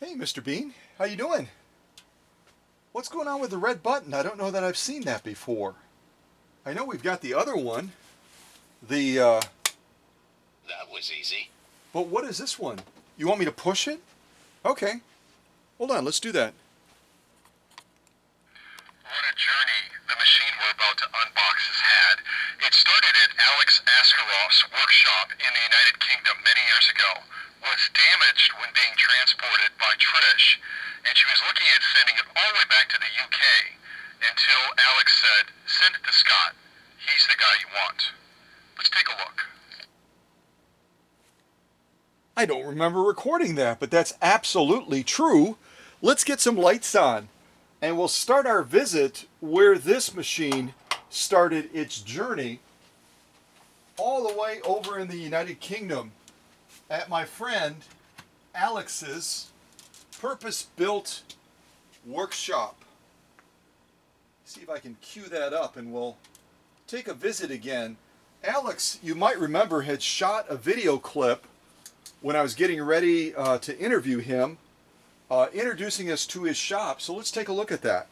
Hey, Mr. Bean, how you doing? What's going on with the red button? I don't know that I've seen that before. I know we've got the other one, That was easy. but what is this one? You want me to push it? Okay, hold on, let's do that. What a journey the machine we're about to unbox has had. It started at Alex Askaroff's workshop in the United Kingdom many years ago, was damaged when being transported by Trish, and she was looking at sending it all the way back to the UK until Alex said, send it to Scott. He's the guy you want. Let's take a look. I don't remember recording that, but that's absolutely true. Let's get some lights on, and we'll start our visit where this machine started its journey all the way over in the United Kingdom at my friend Alex's purpose-built workshop. See if I can cue that up and we'll take a visit again. Alex, you might remember, had shot a video clip when I was getting ready to interview him, introducing us to his shop. So let's take a look at that.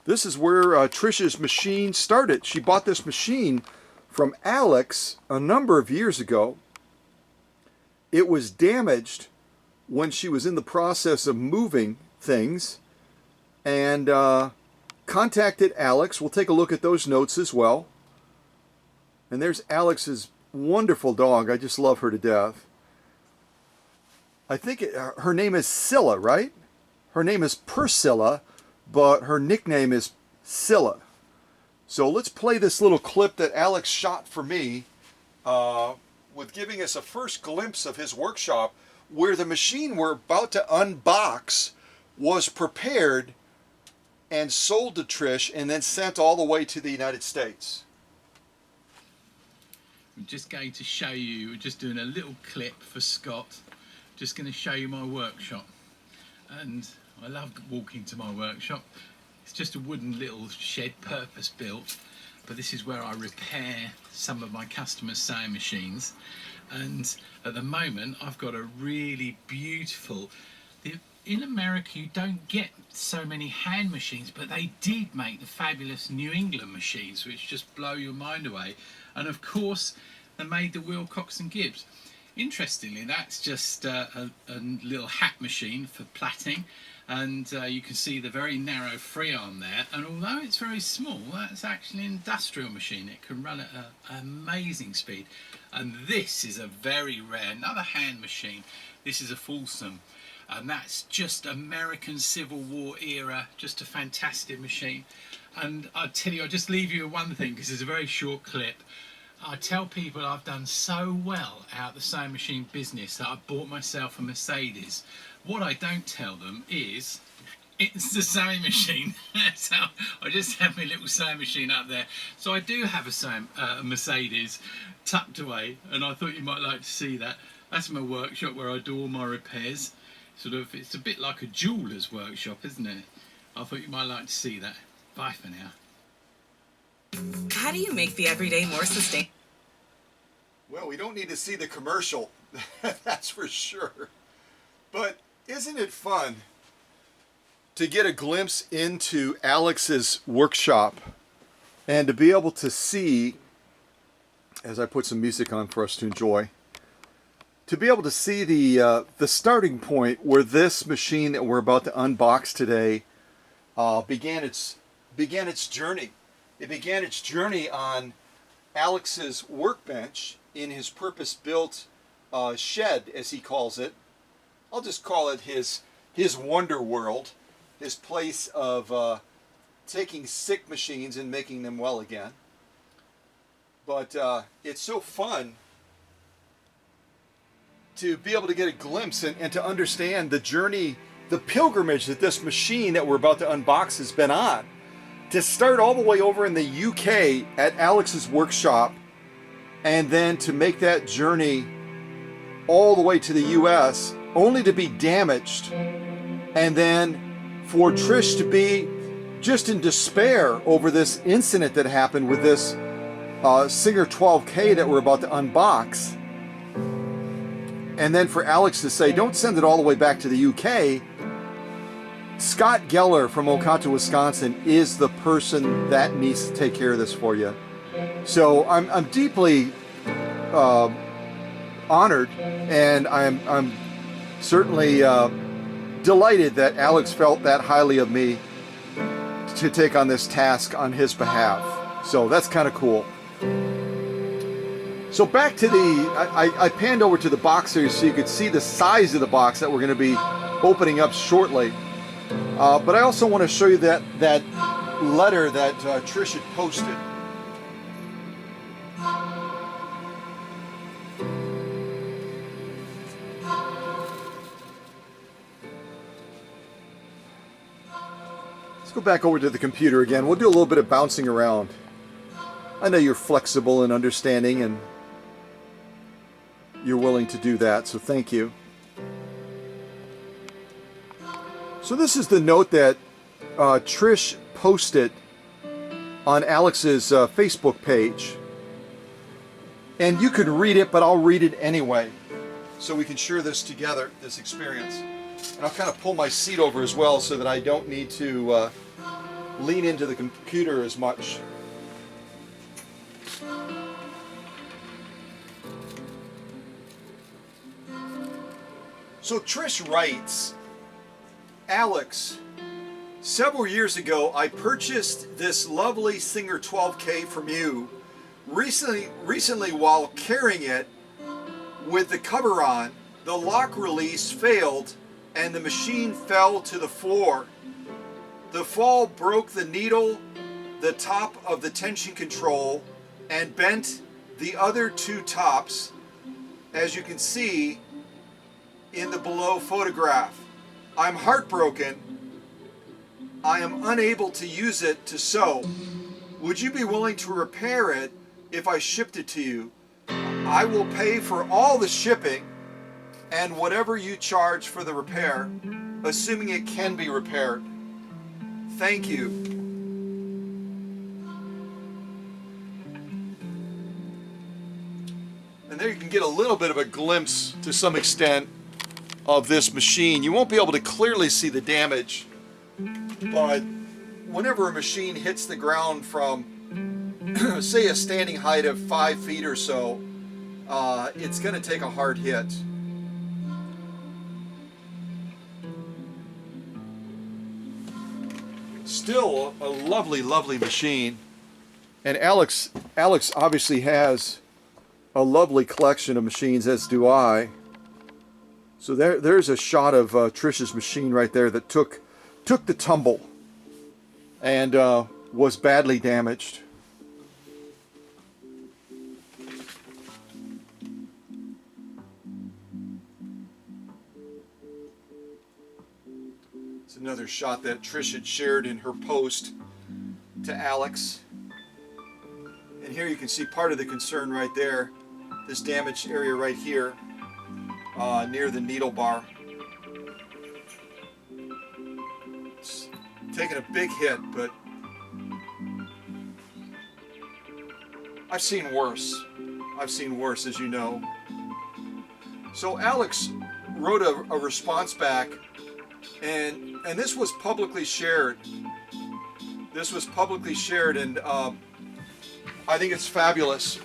This is where Trish's machine started. She bought this machine from Alex a number of years ago. It was damaged when she was in the process of moving things, and contacted Alex. We'll take a look at those notes as well. And there's Alex's wonderful dog. I just love her to death. I think her name is Scylla, right? Her name is Priscilla, but her nickname is Scylla. So let's play this little clip that Alex shot for me, with giving us a first glimpse of his workshop, where the machine we're about to unbox was prepared and sold to Trish and then sent all the way to the United States. I'm just going to show you, we're just doing a little clip for Scott. Just going to show you my workshop. And I love walking to my workshop. It's just a wooden little shed, purpose built, but this is where I repair some of my customers' sewing machines. And at the moment I've got a really beautiful, in America you don't get so many hand machines, but they did make the fabulous New England machines, which just blow your mind away. And of course they made the Wilcox and Gibbs. Interestingly, that's just a little hat machine for plaiting, and you can see the very narrow free arm there, and although it's very small, that's actually an industrial machine. It can run at an amazing speed. And this is a very rare, another hand machine. This is a Folsom, and that's just American Civil War era, just a fantastic machine. And I tell you, I'll just leave you with one thing, because it's a very short clip. I tell people I've done so well out of the sewing machine business that I bought myself a Mercedes. What I don't tell them is it's the sewing machine. So I just have my little sewing machine up there. So I do have a Mercedes tucked away, and I thought you might like to see that. That's my workshop where I do all my repairs. It's a bit like a jeweller's workshop, isn't it? I thought you might like to see that. Bye for now. How do you make the everyday more sustainable? Well, we don't need to see the commercial, that's for sure. But isn't it fun to get a glimpse into Alex's workshop and to be able to see, as I put some music on for us to enjoy, to be able to see the starting point where this machine that we're about to unbox today began its journey. It began its journey on Alex's workbench in his purpose-built shed, as he calls it. I'll just call it his wonder world, his place of taking sick machines and making them well again. But it's so fun to be able to get a glimpse and to understand the journey, the pilgrimage that this machine that we're about to unbox has been on. To start all the way over in the UK at Alex's workshop, and then to make that journey all the way to the US, only to be damaged, and then for Trish to be just in despair over this incident that happened with this Singer 12K that we're about to unbox. And then for Alex to say, don't send it all the way back to the UK, Scott Geller from Oconto, Wisconsin is the person that needs to take care of this for you. So I'm deeply honored, and I'm certainly delighted that Alex felt that highly of me to take on this task on his behalf. So that's kind of cool. So back to I panned over to the box here so you could see the size of the box that we're going to be opening up shortly. But I also want to show you that letter that Trish had posted. Let's go back over to the computer again. We'll do a little bit of bouncing around. I know you're flexible and understanding, and you're willing to do that, so thank you. So this is the note that Trish posted on Alex's Facebook page. And you can read it, but I'll read it anyway, so we can share this together, this experience. And I'll kind of pull my seat over as well so that I don't need to lean into the computer as much. So Trish writes, Alex, several years ago I purchased this lovely Singer 12K from you. Recently while carrying it with the cover on, the lock release failed and the machine fell to the floor. The fall broke the needle, the top of the tension control, and bent the other two tops, as you can see in the below photograph. I'm heartbroken. I am unable to use it to sew. Would you be willing to repair it if I shipped it to you? I will pay for all the shipping and whatever you charge for the repair, assuming it can be repaired. Thank you. And there you can get a little bit of a glimpse, to some extent, of this machine. You won't be able to clearly see the damage, but whenever a machine hits the ground from, say, a standing height of 5 feet or so, it's going to take a hard hit. Still a lovely, lovely machine. And Alex obviously has a lovely collection of machines, as do I. So there's a shot of Trish's machine right there that took the tumble and was badly damaged. It's another shot that Trish had shared in her post to Alex. And here you can see part of the concern right there, this damaged area right here. Near the needle bar. It's taken a big hit, but I've seen worse. I've seen worse, as you know. So Alex wrote a response back, and this was publicly shared. This was publicly shared, and I think it's fabulous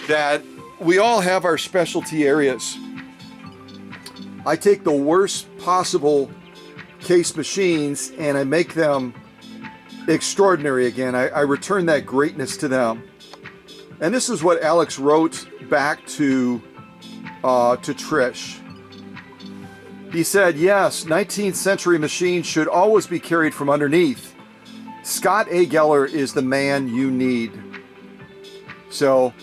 that we all have our specialty areas. I take the worst possible case machines and I make them extraordinary again. I return that greatness to them. And this is what Alex wrote back to Trish. He said, yes, 19th century machines should always be carried from underneath. Scott A. Geller is the man you need. So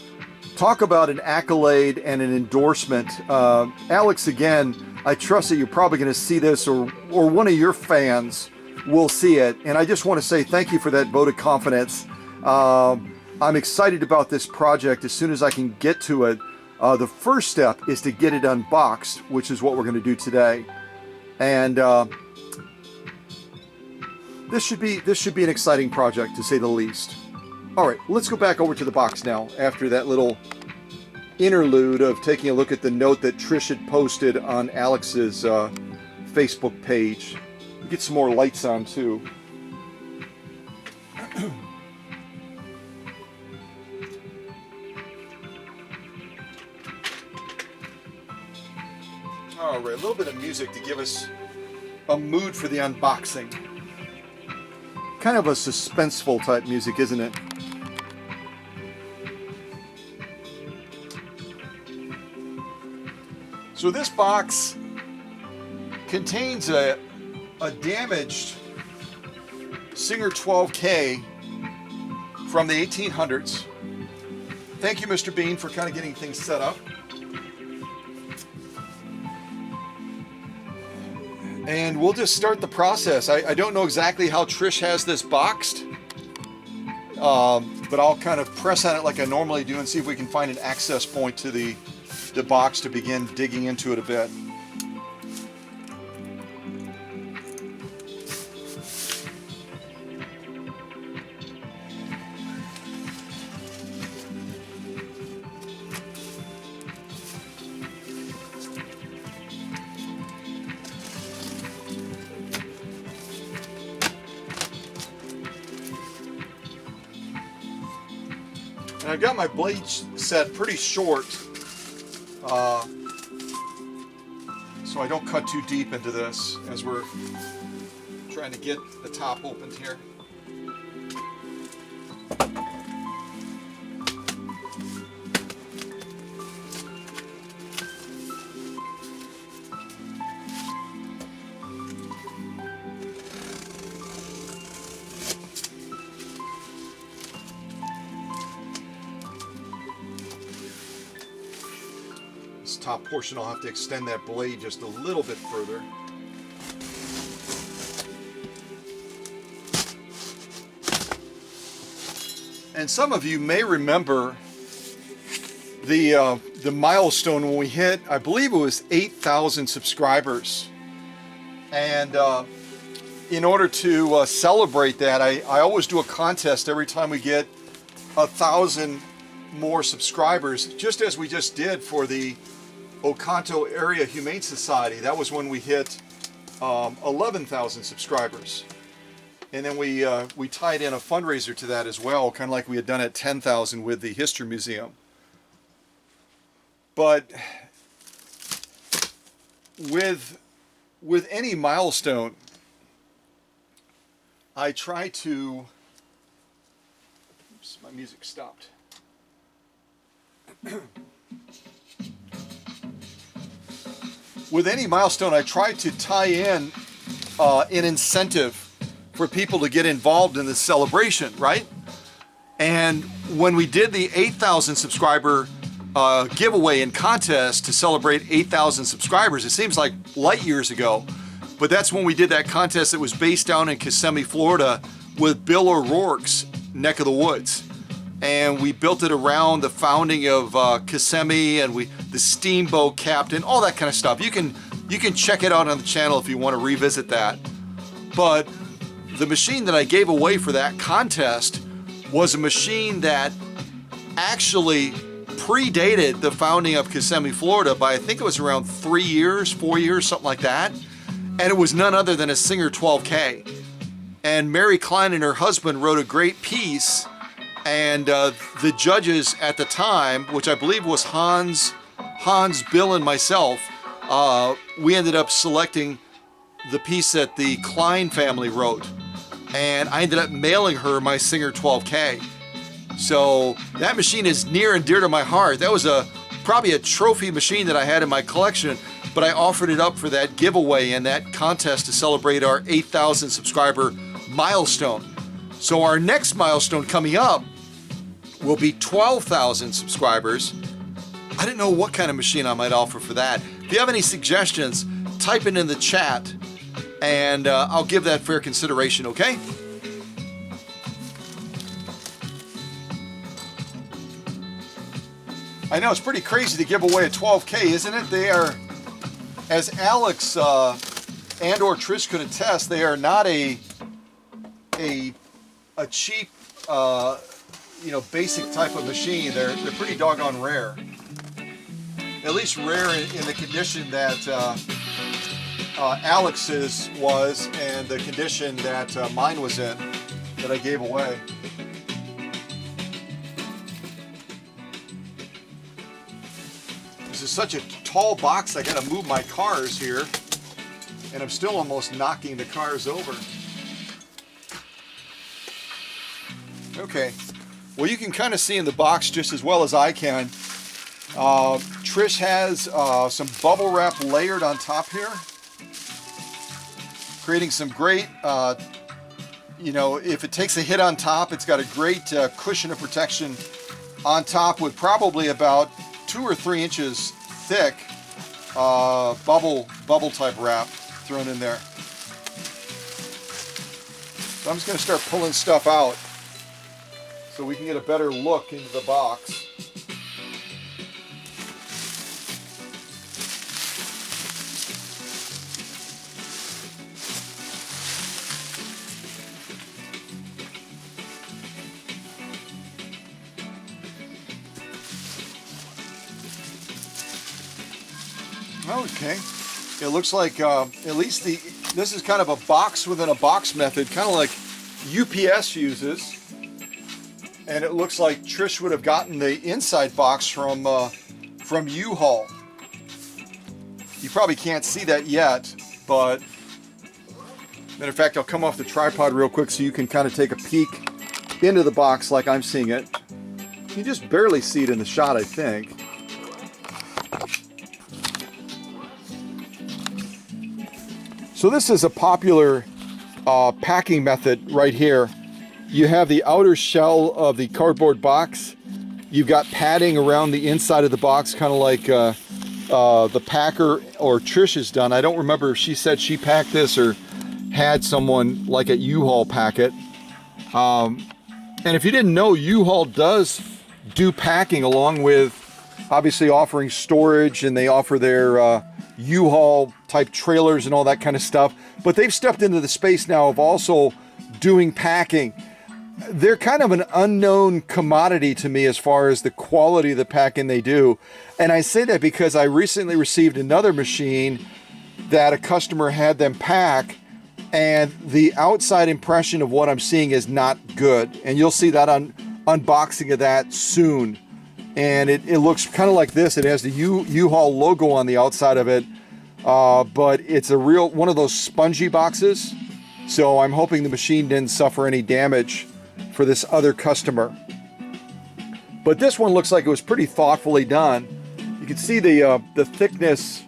talk about an accolade and an endorsement. Alex, again, I trust that you're probably going to see this, or one of your fans will see it. And I just want to say thank you for that vote of confidence. I'm excited about this project as soon as I can get to it. The first step is to get it unboxed, which is what we're going to do today. And this should be an exciting project, to say the least. All right, let's go back over to the box now after that little interlude of taking a look at the note that Trish had posted on Alex's Facebook page. Get some more lights on too. All right, a little bit of music to give us a mood for the unboxing. Kind of a suspenseful type music, isn't it? So this box contains a damaged Singer 12K from the 1800s. Thank you, Mr. Bean, for kind of getting things set up. And we'll just start the process. I don't know exactly how Trish has this boxed, but I'll kind of press on it like I normally do and see if we can find an access point to the box to begin digging into it a bit. And I've got my blades set pretty short, so I don't cut too deep into this as we're trying to get the top opened here. This top portion, I'll have to extend that blade just a little bit further. And some of you may remember the milestone when we hit, I believe it was 8,000 subscribers. And in order to celebrate that, I always do a contest every time we get 1,000 more subscribers, just as we just did for the Oconto Area Humane Society. That was when we hit 11,000 subscribers. And then we tied in a fundraiser to that as well, kind of like we had done at 10,000 with the History Museum. But with any milestone, I try to... Oops, my music stopped. With any milestone, I try to tie in an incentive for people to get involved in this celebration, right? And when we did the 8,000 subscriber giveaway and contest to celebrate 8,000 subscribers, it seems like light years ago, but that's when we did that contest that was based down in Kissimmee, Florida, with Bill O'Rourke's neck of the woods. And we built it around the founding of Kissimmee and the steamboat captain, all that kind of stuff. You can check it out on the channel if you want to revisit that. But the machine that I gave away for that contest was a machine that actually predated the founding of Kissimmee, Florida by, I think it was around 4 years, something like that. And it was none other than a Singer 12K. And Mary Klein and her husband wrote a great piece. And the judges at the time, which I believe was Hans, Bill, and myself, we ended up selecting the piece that the Klein family wrote. And I ended up mailing her my Singer 12K. So that machine is near and dear to my heart. That was probably a trophy machine that I had in my collection, but I offered it up for that giveaway and that contest to celebrate our 8,000 subscriber milestone. So our next milestone coming up will be 12,000 subscribers. I didn't know what kind of machine I might offer for that. If you have any suggestions, type it in the chat and I'll give that fair consideration, okay? I know it's pretty crazy to give away a 12K, isn't it? They are, as Alex and or Trish could attest, they are not a cheap, basic type of machine. They're pretty doggone rare. at least rare in the condition that Alex's was and the condition that mine was in that I gave away. This is such a tall box, I gotta move my cars here, and I'm still almost knocking the cars over. Okay, well, you can kind of see in the box just as well as I can. Trish has some bubble wrap layered on top here, creating some great, you know, if it takes a hit on top, it's got a great cushion of protection on top with probably about 2 or 3 inches thick bubble type wrap thrown in there. So I'm just going to start pulling stuff out so we can get a better look into the box. Okay, it looks like at least this is kind of a box within a box method, kind of like UPS uses. And it looks like Trish would have gotten the inside box from U-Haul. You probably can't see that yet, but matter of fact, I'll come off the tripod real quick so you can kind of take a peek into the box like I'm seeing it. You can just barely see it in the shot, I think. So this is a popular packing method right here. You have the outer shell of the cardboard box. You've got padding around the inside of the box, kind of like the packer or Trish has done. I don't remember if she said she packed this or had someone like at U-Haul pack it. And if you didn't know, U-Haul does do packing along with obviously offering storage, and they offer their U-Haul type trailers and all that kind of stuff. But they've stepped into the space now of also doing packing. They're kind of an unknown commodity to me as far as the quality of the packing they do. And I say that because I recently received another machine that a customer had them pack, and the outside impression of what I'm seeing is not good. And you'll see that on unboxing of that soon. And it looks kind of like this. It has the U-Haul logo on the outside of it, but it's a real one of those spongy boxes. So I'm hoping the machine didn't suffer any damage for this other customer. But this one looks like it was pretty thoughtfully done. You can see the thickness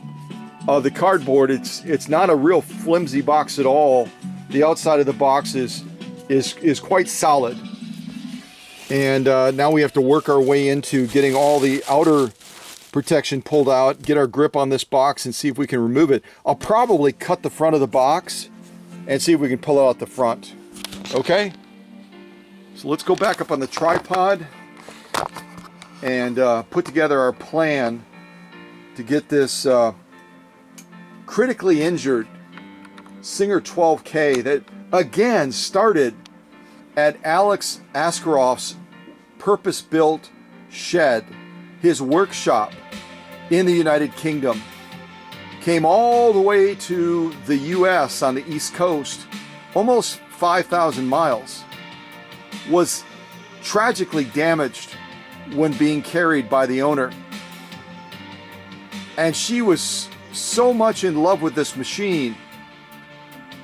of the cardboard. It's not a real flimsy box at all. The outside of the box is quite solid. And now we have to work our way into getting all the outer protection pulled out, get our grip on this box, and see if we can remove it. I'll probably cut the front of the box and see if we can pull it out the front. Okay? So let's go back up on the tripod and put together our plan to get this critically injured Singer 12K that again started at Alex Askaroff's purpose-built shed, his workshop in the United Kingdom. Came all the way to the US on the East Coast, almost 5,000 miles. Was tragically damaged when being carried by the owner. And she was so much in love with this machine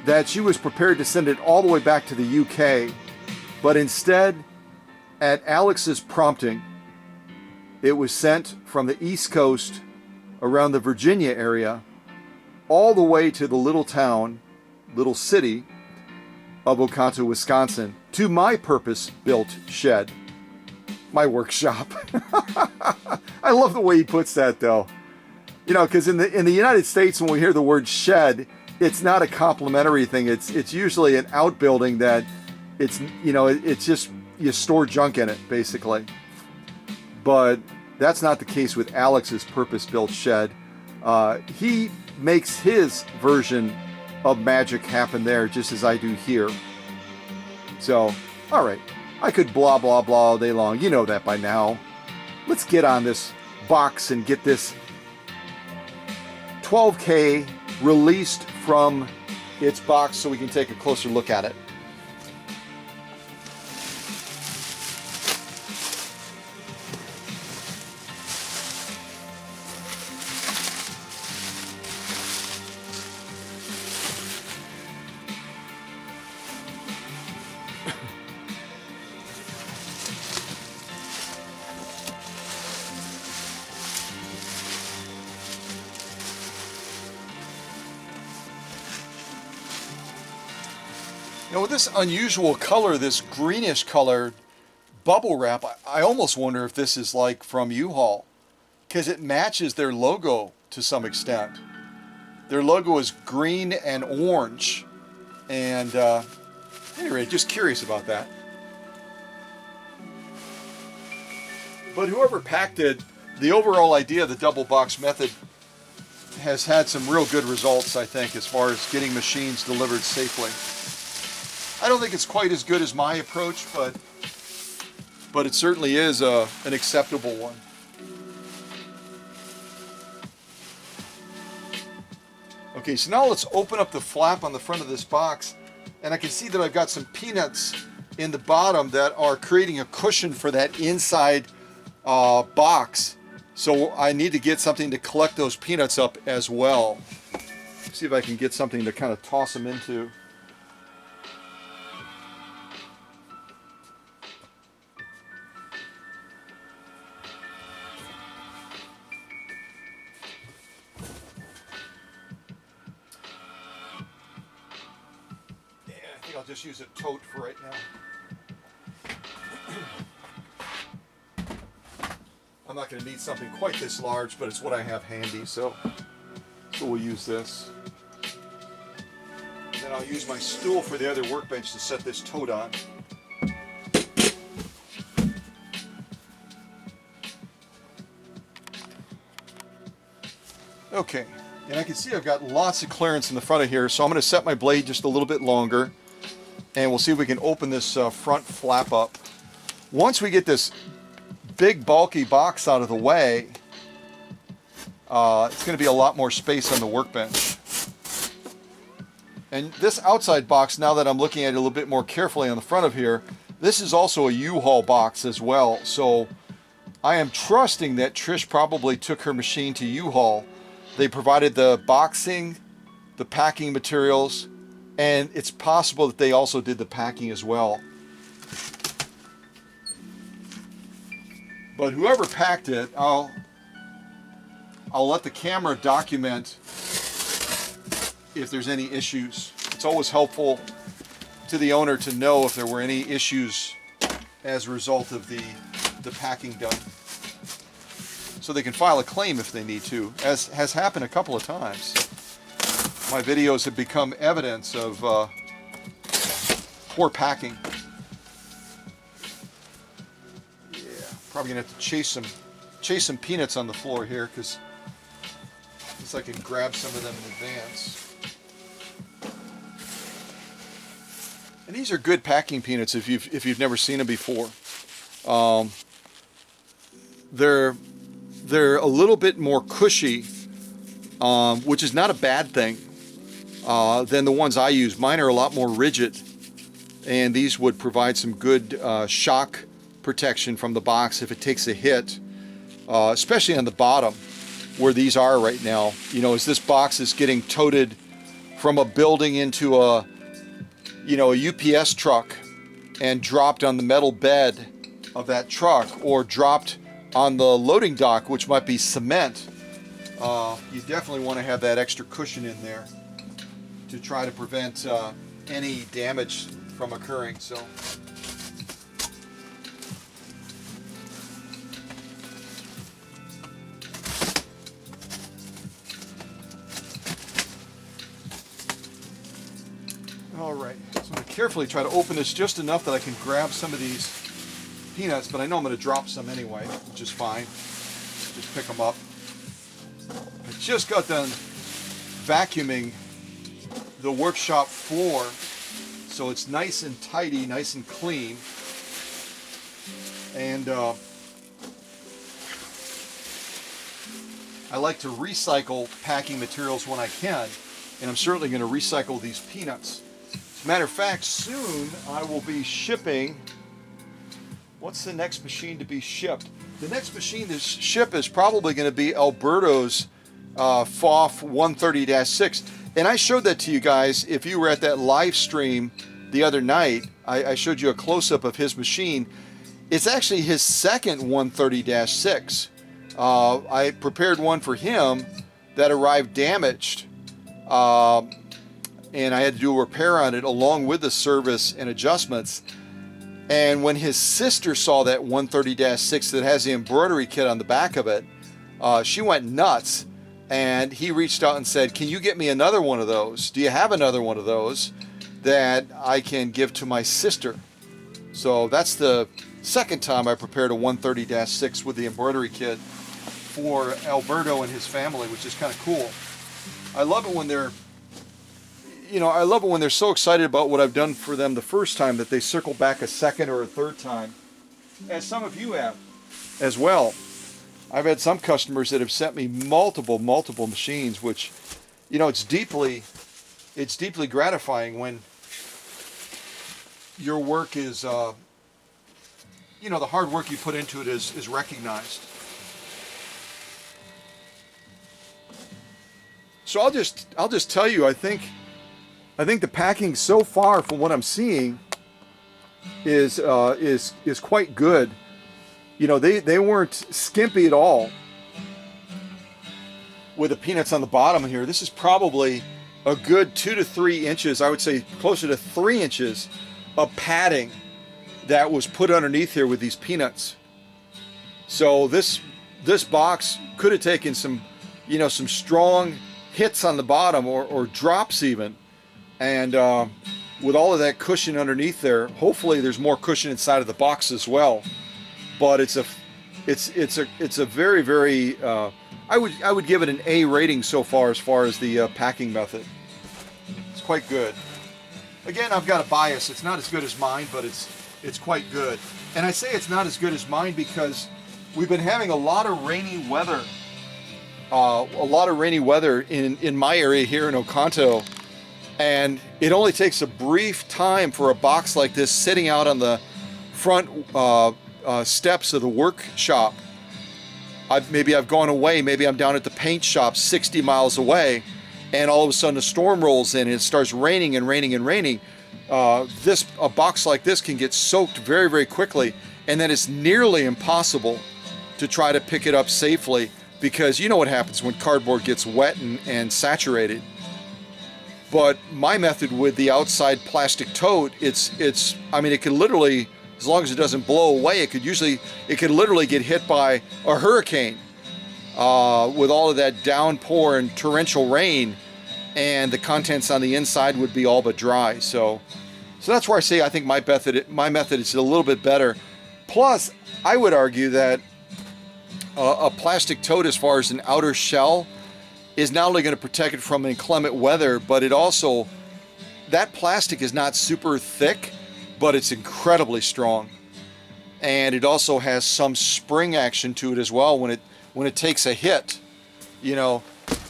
that she was prepared to send it all the way back to the UK. But instead, at Alex's prompting, it was sent from the East Coast around the Virginia area all the way to the little city of Oconto, Wisconsin, to my purpose-built shed, my workshop. I love the way he puts that, though. You know, because in the United States, when we hear the word shed, it's not a complimentary thing. It's usually an outbuilding that it's just you store junk in it, basically. But that's not the case with Alex's purpose-built shed. He makes his version of magic happen there, just as I do here. So, all right, I could blah, blah, blah all day long. You know that by now. Let's get on this box and get this 12K released from its box so we can take a closer look at it. Now with this unusual color, this greenish colored bubble wrap, I almost wonder if this is like from U-Haul, because it matches their logo to some extent. Their logo is green and orange, and anyway, just curious about that. But whoever packed it, the overall idea of the double box method has had some real good results, I think, as far as getting machines delivered safely. I don't think it's quite as good as my approach, but it certainly is an acceptable one. Okay, so now let's open up the flap on the front of this box, and I can see that I've got some peanuts in the bottom that are creating a cushion for that inside box. So I need to get something to collect those peanuts up as well. See if I can get something to kind of toss them into. I'll just use a tote for right now. I'm not going to need something quite this large, but it's what I have handy, so we'll use this. And then I'll use my stool for the other workbench to set this tote on. Okay, and I can see I've got lots of clearance in the front of here, so I'm going to set my blade just a little bit longer. And we'll see if we can open this front flap up. Once we get this big bulky box out of the way, it's going to be a lot more space on the workbench. And this outside box, now that I'm looking at it a little bit more carefully on the front of here, this is also a U-Haul box as well. So I am trusting that Trish probably took her machine to U-Haul. They provided the boxing, the packing materials, and it's possible that they also did the packing as well. But whoever packed it, I'll let the camera document if there's any issues. It's always helpful to the owner to know if there were any issues as a result of the packing done. So they can file a claim if they need to, as has happened a couple of times. My videos have become evidence of poor packing. Yeah, probably gonna have to chase some peanuts on the floor here, because at least I can grab some of them in advance. And these are good packing peanuts if you've never seen them before. They're a little bit more cushy, which is not a bad thing. Than the ones I use. Mine are a lot more rigid, and these would provide some good shock protection from the box if it takes a hit, especially on the bottom where these are right now. You know, as this box is getting toted from a building into a UPS truck and dropped on the metal bed of that truck, or dropped on the loading dock, which might be cement, you definitely want to have that extra cushion in there to try to prevent any damage from occurring. So all right, so I'm going to carefully try to open this just enough that I can grab some of these peanuts, but I know I'm going to drop some anyway, which is fine. Just pick them up. I just got done vacuuming the workshop floor, so it's nice and tidy, nice and clean. And I like to recycle packing materials when I can, and I'm certainly going to recycle these peanuts. As a matter of fact, soon I will be shipping. What's the next machine to be shipped? The next machine to ship is probably going to be Alberto's FOF 130-6. And I showed that to you guys if you were at that live stream the other night. I showed you a close-up of his machine. It's actually his second 130-6. I prepared one for him that arrived damaged. And I had to do a repair on it along with the service and adjustments. And when his sister saw that 130-6 that has the embroidery kit on the back of it, she went nuts. And he reached out and said, can you get me another one of those? Do you have another one of those that I can give to my sister? So that's the second time I prepared a 130-6 with the embroidery kit for Alberto and his family, which is kind of cool. I love it when they're I love it when they're so excited about what I've done for them the first time that they circle back a second or a third time, as some of you have as well. I've had some customers that have sent me multiple machines, which, it's deeply gratifying when your work is, the hard work you put into it is recognized. So I'll just tell you, I think the packing so far, from what I'm seeing, is quite good. They weren't skimpy at all with the peanuts on the bottom here. This is probably a good 2 to 3 inches, I would say closer to 3 inches of padding that was put underneath here with these peanuts. So this box could have taken some strong hits on the bottom or drops even. And with all of that cushion underneath there, hopefully there's more cushion inside of the box as well. But it's a very, very I would give it an A rating so far as the packing method. It's quite good. Again, I've got a bias. It's not as good as mine, but it's quite good. And I say it's not as good as mine because we've been having a lot of rainy weather. In my area here in Oconto. And it only takes a brief time for a box like this sitting out on the front steps of the workshop. Maybe I've gone away, maybe I'm down at the paint shop 60 miles away, and all of a sudden a storm rolls in and it starts raining and raining and raining. A box like this can get soaked very, very quickly, and then it's nearly impossible to try to pick it up safely, because you know what happens when cardboard gets wet and saturated. But my method with the outside plastic tote, it could literally, as long as it doesn't blow away, it could literally get hit by a hurricane with all of that downpour and torrential rain, and the contents on the inside would be all but dry. So that's where I say I think my method is a little bit better. Plus, I would argue that a plastic tote, as far as an outer shell, is not only going to protect it from inclement weather, but that plastic is not super thick, but it's incredibly strong. And it also has some spring action to it as well when it takes a hit.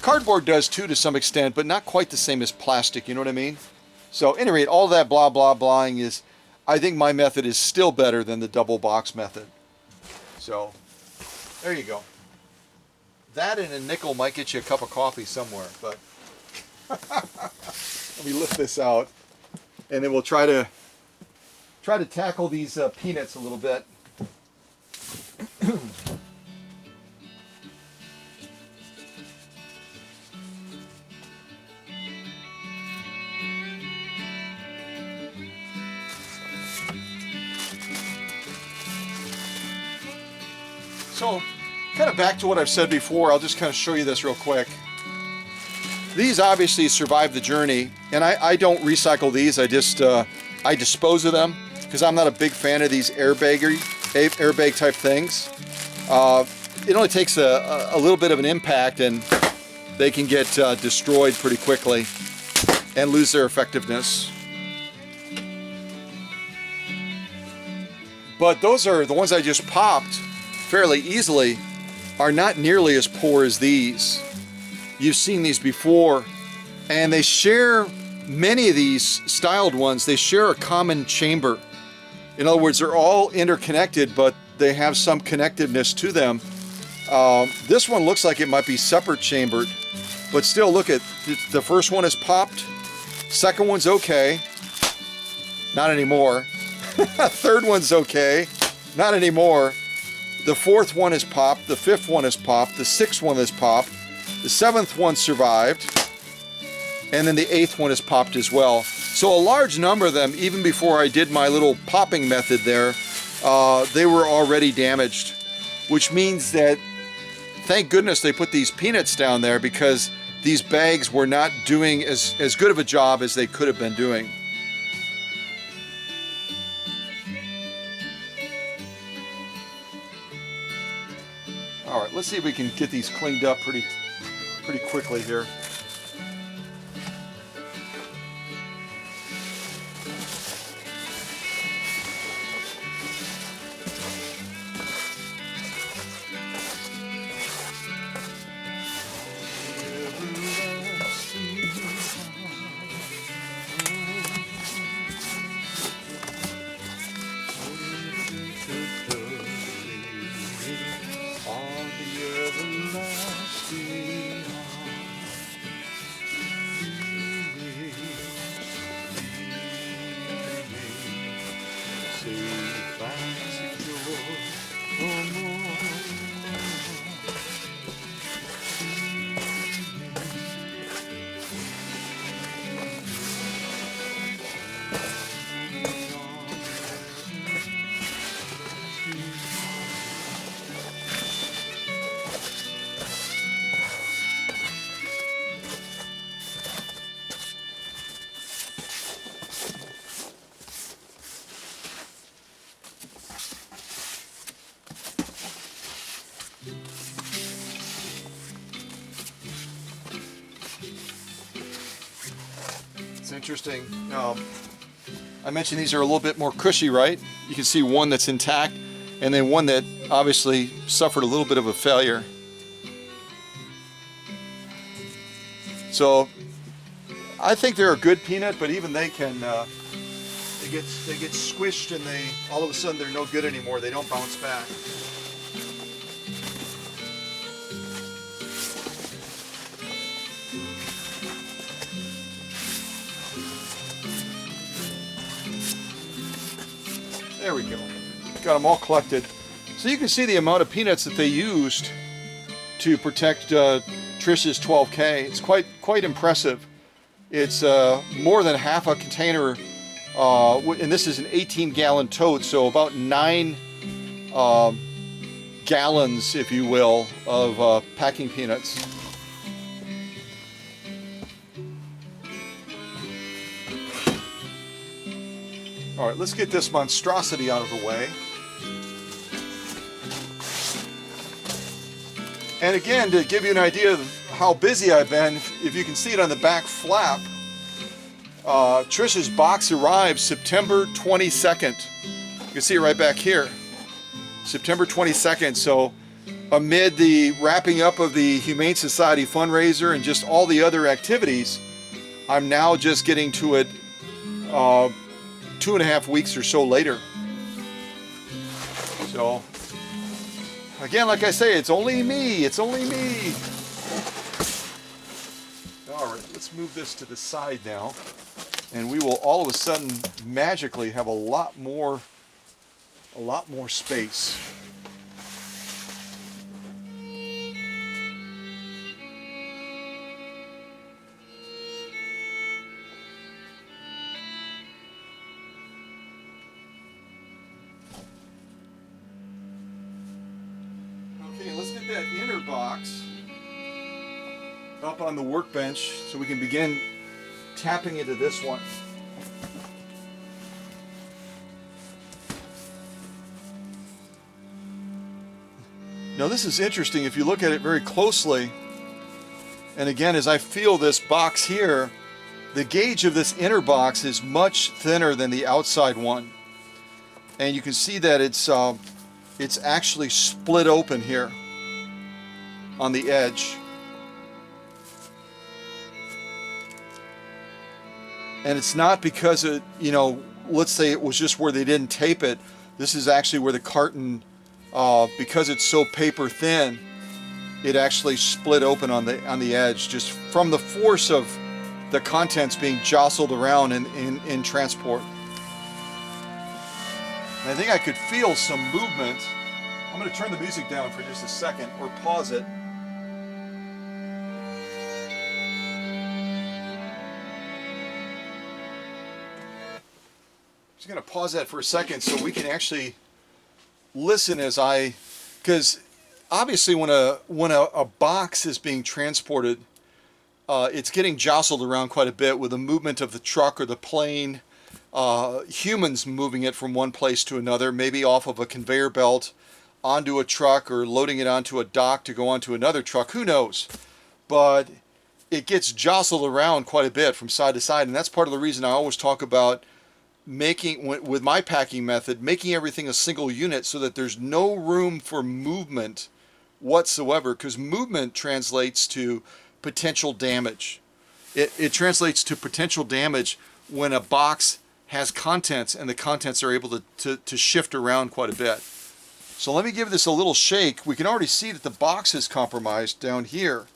Cardboard does too to some extent, but not quite the same as plastic, you know what I mean? So at any rate, all that blah blah blahing is, I think my method is still better than the double box method. So there you go. That and a nickel might get you a cup of coffee somewhere, but let me lift this out, and then we'll try to tackle these peanuts a little bit. So, kind of back to what I've said before, I'll just kind of show you this real quick. These obviously survived the journey, and I don't recycle these. I dispose of them because I'm not a big fan of these airbag type things. It only takes a little bit of an impact, and they can get destroyed pretty quickly and lose their effectiveness. But those are the ones I just popped fairly easily. are not nearly as poor as these. You've seen these before, and they share, many of these styled ones, they share a common chamber. In other words, they're all interconnected, but they have some connectiveness to them. This one looks like it might be separate chambered, but still, look at, the first one is popped, second one's okay, not anymore. Third one's okay, not anymore. The fourth one is popped, the fifth one is popped, the sixth one is popped, the seventh one survived, and then the eighth one is popped as well. So a large number of them, even before I did my little popping method there, they were already damaged, which means that, thank goodness they put these peanuts down there, because these bags were not doing as good of a job as they could have been doing. All right, let's see if we can get these cleaned up pretty quickly here. It's interesting. I mentioned these are a little bit more cushy, right? You can see one that's intact, and then one that obviously suffered a little bit of a failure. So I think they're a good peanut, but even they can they get squished, and they all of a sudden they're no good anymore. They don't bounce back. There we go. Got them all collected. So you can see the amount of peanuts that they used to protect Trish's 12K. It's quite impressive. It's more than half a container, and this is an 18-gallon tote, so about 9 gallons, if you will, of packing peanuts. All right, let's get this monstrosity out of the way. And again, to give you an idea of how busy I've been, if you can see it on the back flap, Trish's box arrived September 22nd. You can see it right back here. September 22nd, so amid the wrapping up of the Humane Society fundraiser and just all the other activities, I'm now just getting to it 2.5 weeks or so later. So, again, like I say, it's only me. It's only me. All right, let's move this to the side now, and we will all of a sudden magically have a lot more space. Okay, let's get that inner box up on the workbench so we can begin tapping into this one. Now this is interesting if you look at it very closely, and again as I feel this box here, the gauge of this inner box is much thinner than the outside one, and you can see that it's actually split open here. on the edge. And it's not because it, you know, let's say it was just where they didn't tape it. This is actually where the carton, because it's so paper thin, it actually split open on the edge just from the force of the contents being jostled around in transport. And I think I could feel some movement. I'm going to turn the music down for just a second, or pause it. I'm just going to pause that for a second so we can actually listen as because obviously when a box is being transported, it's getting jostled around quite a bit with the movement of the truck or the plane, humans moving it from one place to another, maybe off of a conveyor belt onto a truck or loading it onto a dock to go onto another truck, who knows. But it gets jostled around quite a bit from side to side, and that's part of the reason I always talk about making, with my packing method, making everything a single unit so that there's no room for movement whatsoever, because movement translates to potential damage. It translates to potential damage when a box has contents and the contents are able to shift around quite a bit. So let me give this a little shake. We can already see that the box is compromised down here.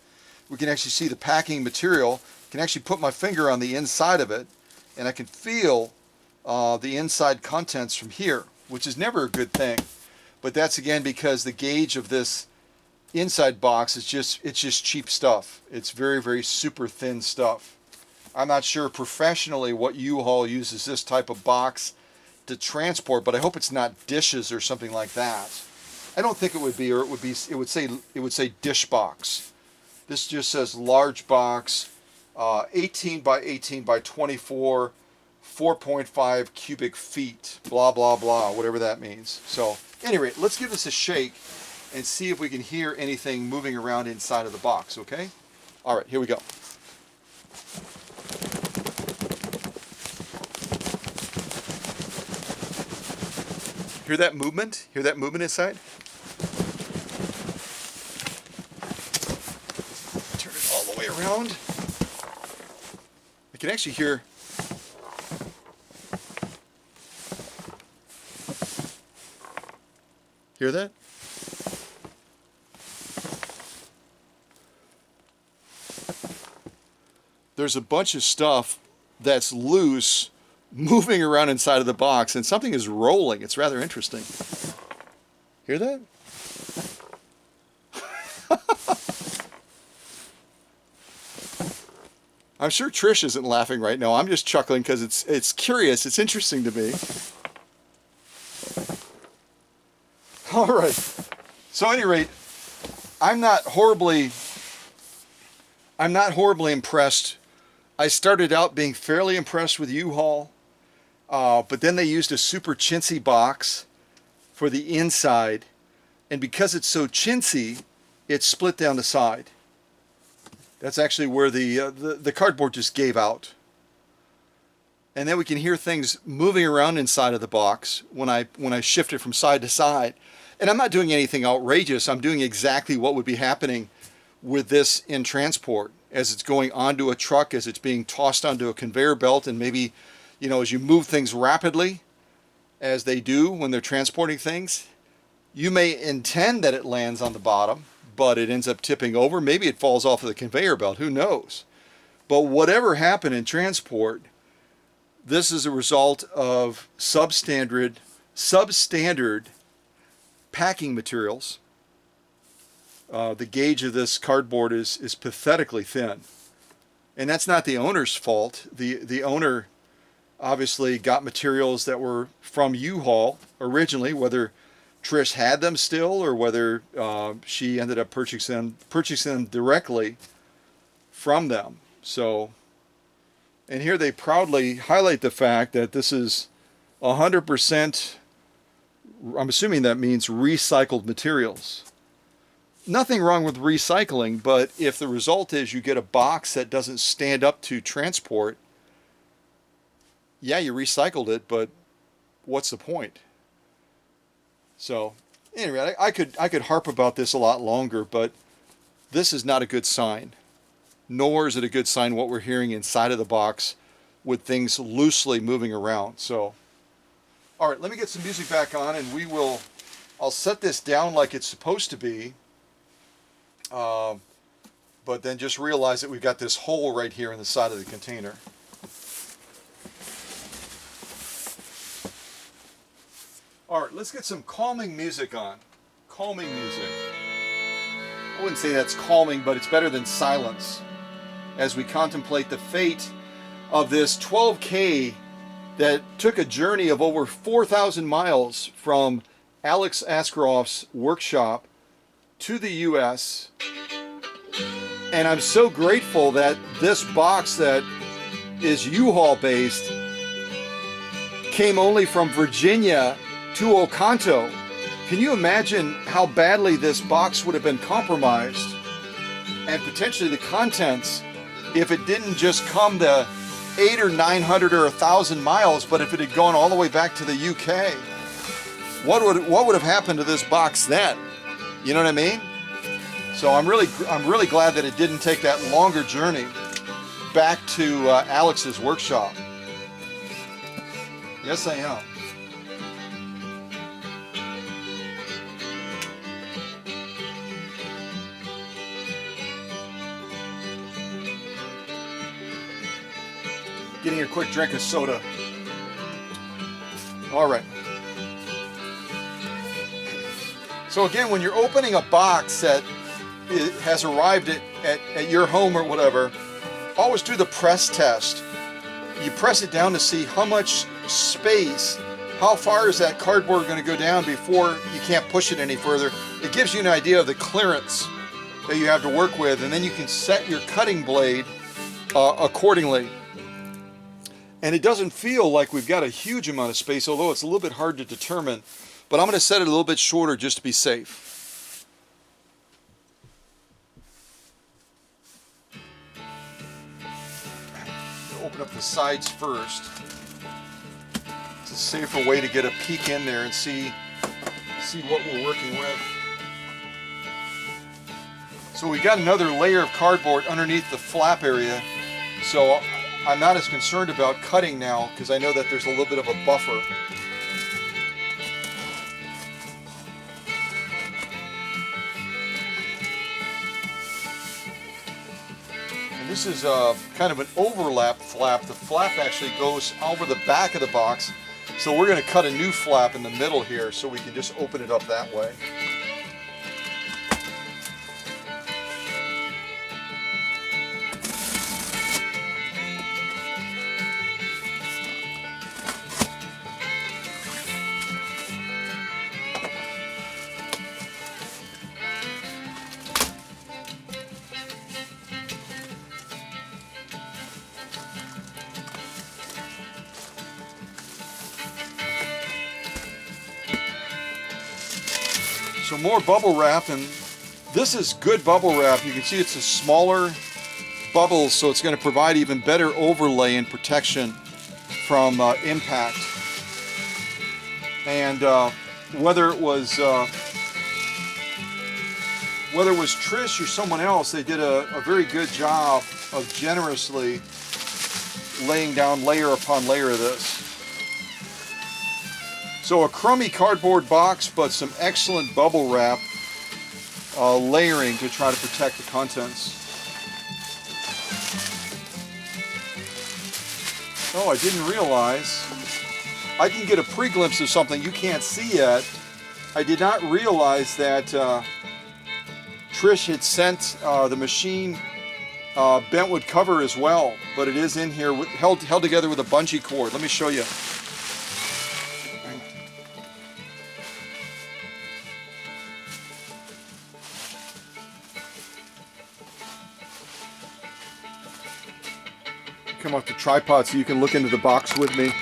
We can actually see the packing material. I can actually put my finger on the inside of it, and I can feel the inside contents from here, which is never a good thing. But that's again because the gauge of this inside box is just cheap stuff. It's very, very super thin stuff. I'm not sure professionally what U-Haul uses this type of box to transport, but I hope it's not dishes or something like that. I don't think it would be, or it would say dish box. This just says large box, 18 by 18 by 24, 4.5 cubic feet, blah, blah, blah, whatever that means. So, anyway, let's give this a shake and see if we can hear anything moving around inside of the box, okay? All right, here we go. Hear that movement? Hear that movement inside? Turn it all the way around. I can actually hear. Hear that? There's a bunch of stuff that's loose moving around inside of the box, and something is rolling. It's rather interesting. Hear that? I'm sure Trish isn't laughing right now. I'm just chuckling because it's curious. It's interesting to me. All right. So at any rate, I'm not horribly impressed. I started out being fairly impressed with U-Haul, but then they used a super chintzy box for the inside, and because it's so chintzy, it's split down the side. That's actually where the cardboard just gave out. And then we can hear things moving around inside of the box when I shift it from side to side. And I'm not doing anything outrageous. I'm doing exactly what would be happening with this in transport, as it's going onto a truck, as it's being tossed onto a conveyor belt, and maybe, you know, as you move things rapidly, as they do when they're transporting things, you may intend that it lands on the bottom, but it ends up tipping over. Maybe it falls off of the conveyor belt, who knows? But whatever happened in transport, this is a result of substandard packing materials. The gauge of this cardboard is pathetically thin. And that's not the owner's fault. The owner obviously got materials that were from U-Haul originally, whether Trish had them still or whether she ended up purchasing them directly from them. So, and here they proudly highlight the fact that this is 100%, I'm assuming that means recycled materials. Nothing wrong with recycling, but if the result is you get a box that doesn't stand up to transport, yeah, you recycled it, but what's the point? So, anyway, I could harp about this a lot longer, but this is not a good sign. Nor is it a good sign what we're hearing inside of the box with things loosely moving around. So, all right, let me get some music back on, and I'll set this down like it's supposed to be. But then just realize that we've got this hole right here in the side of the container. All right, let's get some calming music on. Calming music. I wouldn't say that's calming, but it's better than silence as we contemplate the fate of this 12K that took a journey of over 4,000 miles from Alex Askaroff's workshop to the US. And I'm so grateful that this box that is U-Haul based came only from Virginia to Oconto. Can you imagine how badly this box would have been compromised and potentially the contents if it didn't just come the 800 or 900 or 1,000 miles, but if it had gone all the way back to the UK? What would have happened to this box then? You know what I mean? So I'm really glad that it didn't take that longer journey back to Alex's workshop. Yes, I am. Getting a quick drink of soda. All right. So again, when you're opening a box that has arrived at your home or whatever, always do the press test. You press it down to see how much space, how far is that cardboard going to go down before you can't push it any further. It gives you an idea of the clearance that you have to work with, and then you can set your cutting blade accordingly. And it doesn't feel like we've got a huge amount of space, although it's a little bit hard to determine. But I'm going to set it a little bit shorter just to be safe. Open up the sides first. It's a safer way to get a peek in there and see what we're working with. So we got another layer of cardboard underneath the flap area. So I'm not as concerned about cutting now because I know that there's a little bit of a buffer. And this is kind of an overlap flap. The flap actually goes over the back of the box. So we're going to cut a new flap in the middle here so we can just open it up that way. So more bubble wrap, and this is good bubble wrap. You can see it's a smaller bubbles, so it's going to provide even better overlay and protection from impact. And whether it was Trish or someone else, they did a very good job of generously laying down layer upon layer of this. So a crummy cardboard box, but some excellent bubble wrap layering to try to protect the contents. Oh, I didn't realize. I can get a pre-glimpse of something you can't see yet. I did not realize that Trish had sent the machine bentwood cover as well, but it is in here held together with a bungee cord. Let me show you. Come off the tripod so you can look into the box with me.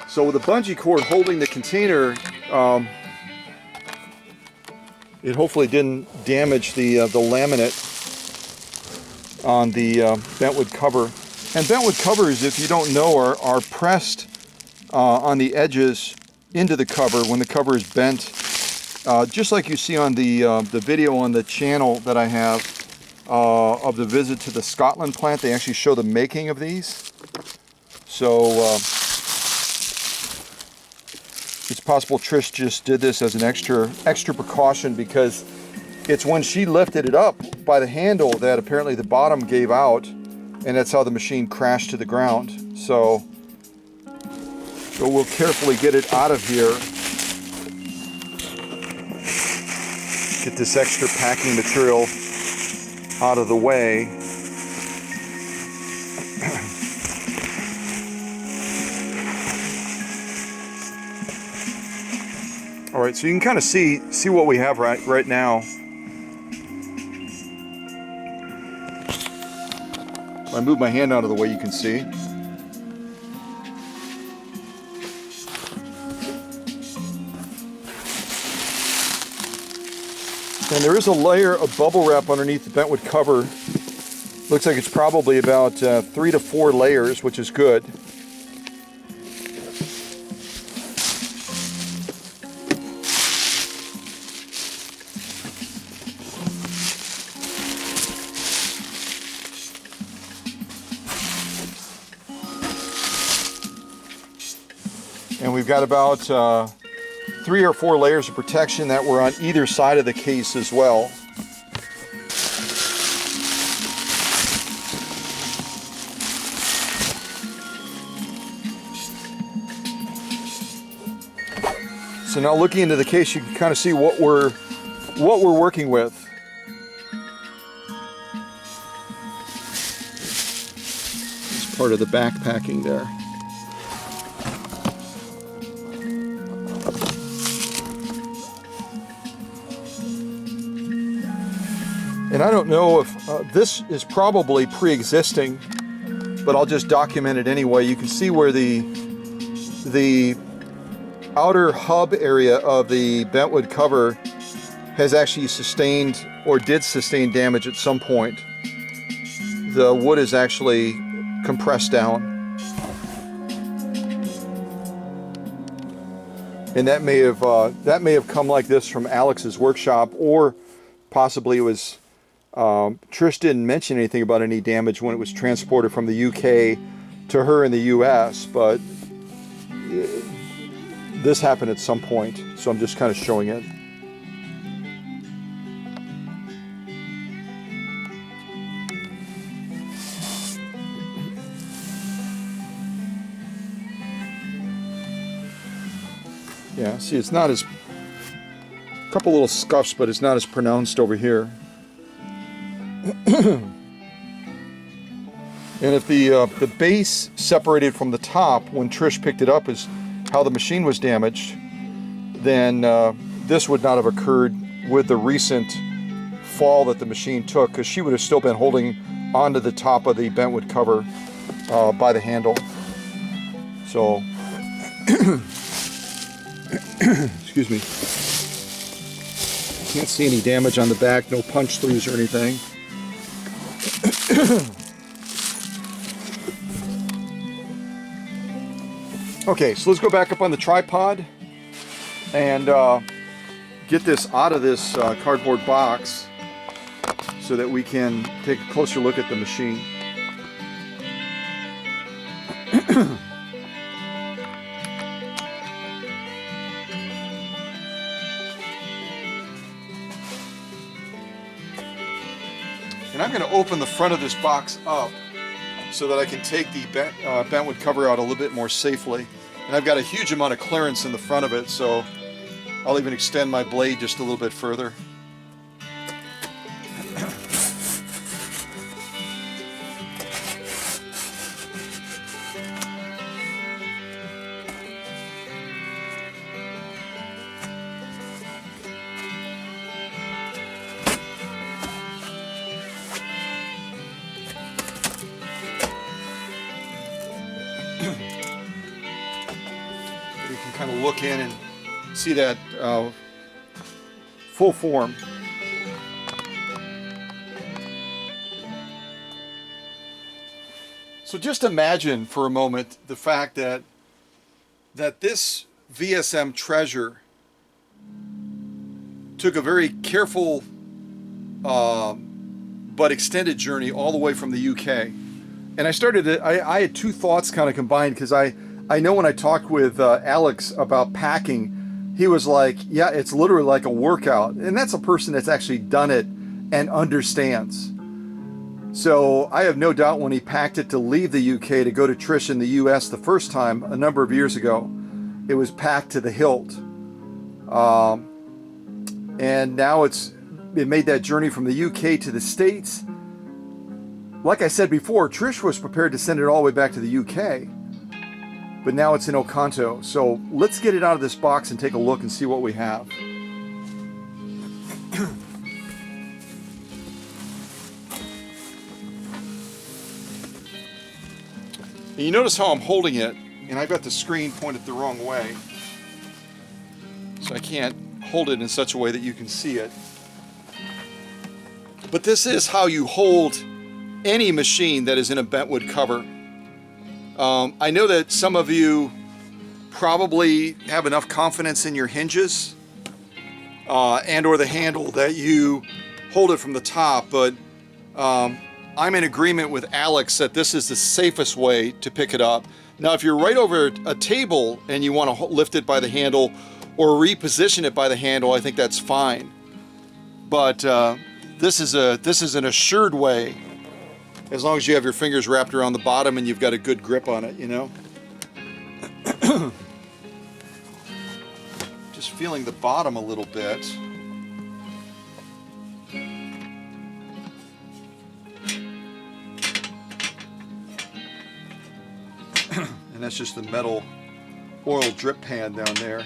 So with the bungee cord holding the container, it hopefully didn't damage the laminate on the bentwood cover. And bentwood covers, if you don't know, are pressed on the edges into the cover when the cover is bent just like you see on the video on the channel that I have of the visit to the Scotland plant, they actually show the making of these. So it's possible Trish just did this as an extra precaution, because it's when she lifted it up by the handle that apparently the bottom gave out, and that's how the machine crashed to the ground. So we'll carefully get it out of here. Get this extra packing material out of the way. All right, so you can kind of see what we have right now. If I move my hand out of the way, you can see. And there is a layer of bubble wrap underneath the bentwood cover. Looks like it's probably about 3 to 4 layers, which is good. And we've got about 3 or 4 layers of protection that were on either side of the case as well. So now looking into the case, you can kind of see what we're working with. It's part of the backpacking there. And I don't know if this is probably pre-existing, but I'll just document it anyway. You can see where the outer hub area of the bentwood cover has actually sustained, or did sustain, damage at some point. The wood is actually compressed down. And that may have come like this from Alex's workshop, or possibly it was Trish didn't mention anything about any damage when it was transported from the UK to her in the US, but this happened at some point, so I'm just kind of showing it. Yeah, see, it's not as, a couple little scuffs, but it's not as pronounced over here. And if the base separated from the top when Trish picked it up is how the machine was damaged, then this would not have occurred with the recent fall that the machine took, because she would have still been holding onto the top of the bentwood cover by the handle. So, excuse me. Can't see any damage on the back, no punch throughs or anything. Okay, so let's go back up on the tripod and get this out of this cardboard box so that we can take a closer look at the machine. And I'm going to open the front of this box up so that I can take the bentwood cover out a little bit more safely. And I've got a huge amount of clearance in the front of it, so I'll even extend my blade just a little bit further. You can kind of look in and see that full form. So just imagine for a moment the fact that this VSM treasure took a very careful but extended journey all the way from the UK. And I had two thoughts kind of combined, because I know when I talked with Alex about packing, he was like, yeah, it's literally like a workout. And that's a person that's actually done it and understands. So I have no doubt when he packed it to leave the UK to go to Trish in the US the first time a number of years ago, it was packed to the hilt. And now it made that journey from the UK to the States. Like I said before, Trish was prepared to send it all the way back to the UK, but now it's in Oconto. So let's get it out of this box and take a look and see what we have. And you notice how I'm holding it, and I've got the screen pointed the wrong way, so I can't hold it in such a way that you can see it. But this is how you hold any machine that is in a bentwood cover. I know that some of you probably have enough confidence in your hinges and or the handle that you hold it from the top, but I'm in agreement with Alex that this is the safest way to pick it up. Now, if you're right over a table and you want to lift it by the handle or reposition it by the handle, I think that's fine. But this is an assured way, as long as you have your fingers wrapped around the bottom and you've got a good grip on it, you know? Just feeling the bottom a little bit. And that's just the metal oil drip pan down there.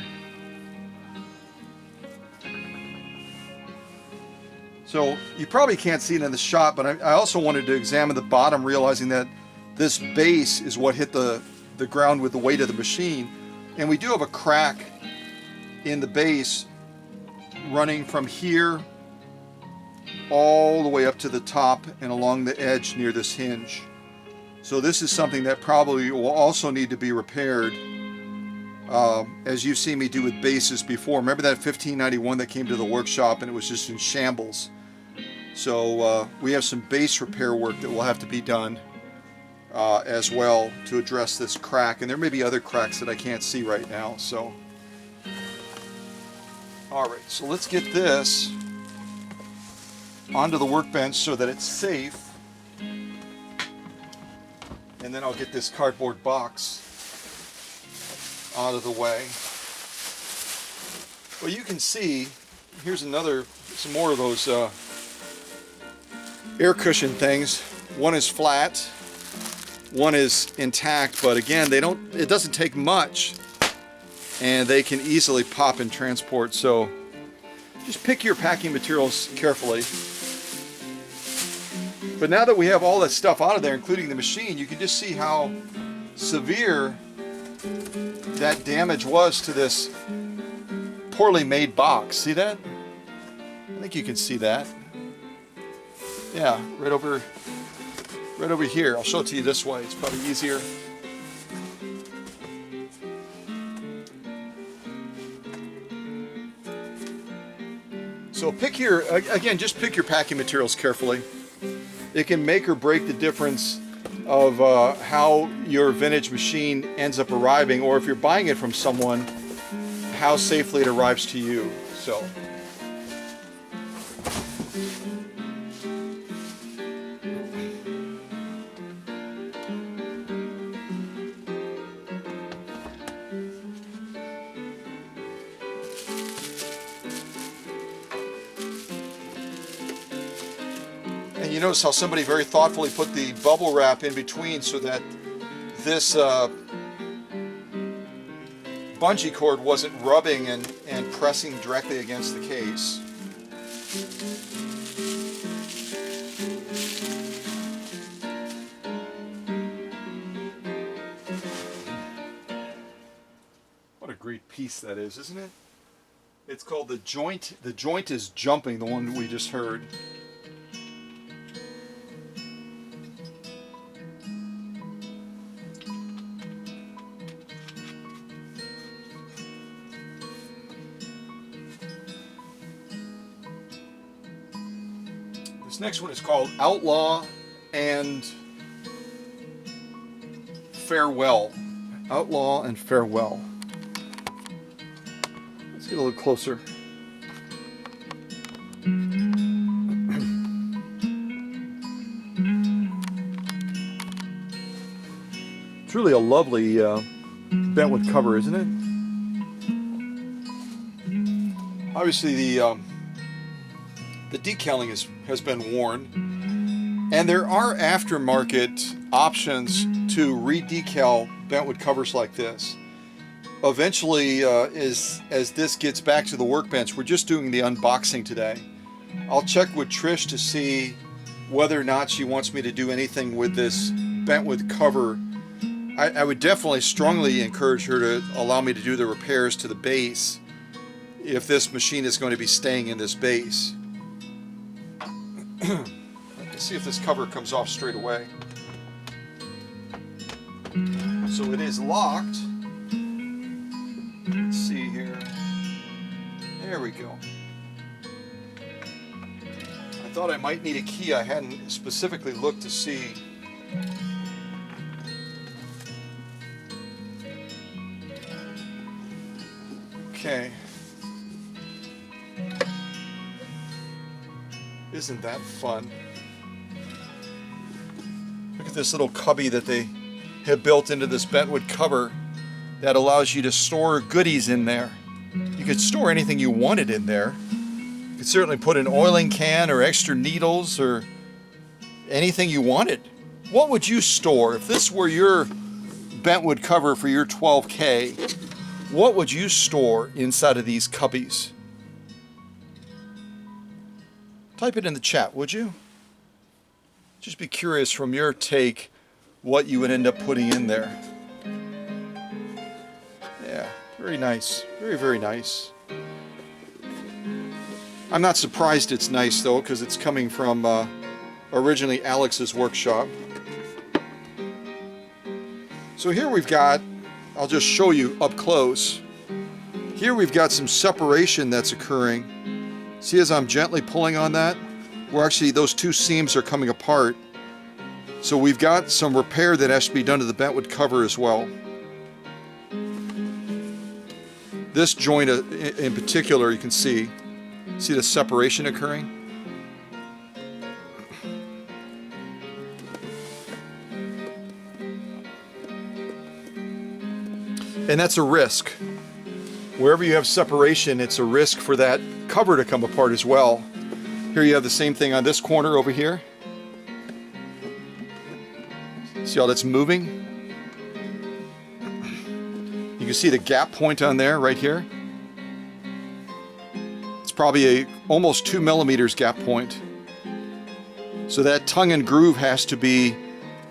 So you probably can't see it in the shot, but I also wanted to examine the bottom, realizing that this base is what hit the ground with the weight of the machine. And we do have a crack in the base running from here all the way up to the top and along the edge near this hinge. So this is something that probably will also need to be repaired, as you've seen me do with bases before. Remember that 1591 that came to the workshop and it was just in shambles? So we have some base repair work that will have to be done as well to address this crack. And there may be other cracks that I can't see right now. So, all right, so let's get this onto the workbench so that it's safe. And then I'll get this cardboard box out of the way. Well, you can see, here's some more of those air cushion things. One is flat, one is intact, but again, it doesn't take much, and they can easily pop and transport. So just pick your packing materials carefully. But now that we have all that stuff out of there, including the machine, you can just see how severe that damage was to this poorly made box. See that? I think you can see that. Yeah, right over here. I'll show it to you this way. It's probably easier. So just pick your packing materials carefully. It can make or break the difference of how your vintage machine ends up arriving, or if you're buying it from someone, how safely it arrives to you. So. And you notice how somebody very thoughtfully put the bubble wrap in between so that this bungee cord wasn't rubbing and pressing directly against the case. What a great piece that is, isn't it? It's called the joint. The joint is jumping, the one we just heard. This next one is called Outlaw and Farewell. Outlaw and Farewell. Let's get a little closer. It's really a lovely bentwood cover, isn't it? Obviously the decaling has been worn, and there are aftermarket options to re-decal bentwood covers like this. Eventually, as this gets back to the workbench, we're just doing the unboxing today. I'll check with Trish to see whether or not she wants me to do anything with this bentwood cover. I would definitely strongly encourage her to allow me to do the repairs to the base if this machine is going to be staying in this base. Let's see if this cover comes off straight away. So it is locked. Let's see here. There we go. I thought I might need a key. I hadn't specifically looked to see. Okay. Isn't that fun? Look at this little cubby that they have built into this bentwood cover that allows you to store goodies in there. You could store anything you wanted in there. You could certainly put an oiling can or extra needles or anything you wanted. What would you store if this were your bentwood cover for your 12K? What would you store inside of these cubbies? Type it in the chat, would you? Just be curious from your take what you would end up putting in there. Yeah, very nice. Very, very nice. I'm not surprised it's nice though, because it's coming from originally Alex's workshop. So here we've got, I'll just show you up close. Here we've got some separation that's occurring. See, as I'm gently pulling on that, where actually those two seams are coming apart. So we've got some repair that has to be done to the bentwood cover as well. This joint in particular, you can see the separation occurring? And that's a risk. Wherever you have separation, it's a risk for that cover to come apart as well. Here you have the same thing on this corner over here. See how that's moving? You can see the gap point on there right here. It's probably a almost 2 millimeters gap point. So that tongue and groove has to be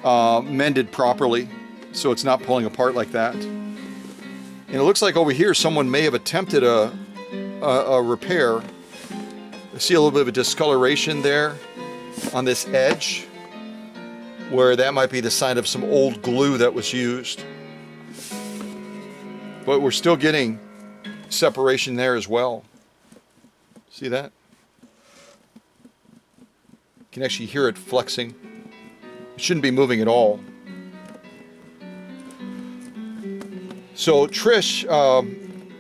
mended properly so it's not pulling apart like that. And it looks like over here someone may have attempted a repair. I see a little bit of a discoloration there on this edge, where that might be the sign of some old glue that was used. But we're still getting separation there as well. See that? You can actually hear it flexing. It shouldn't be moving at all. So Trish,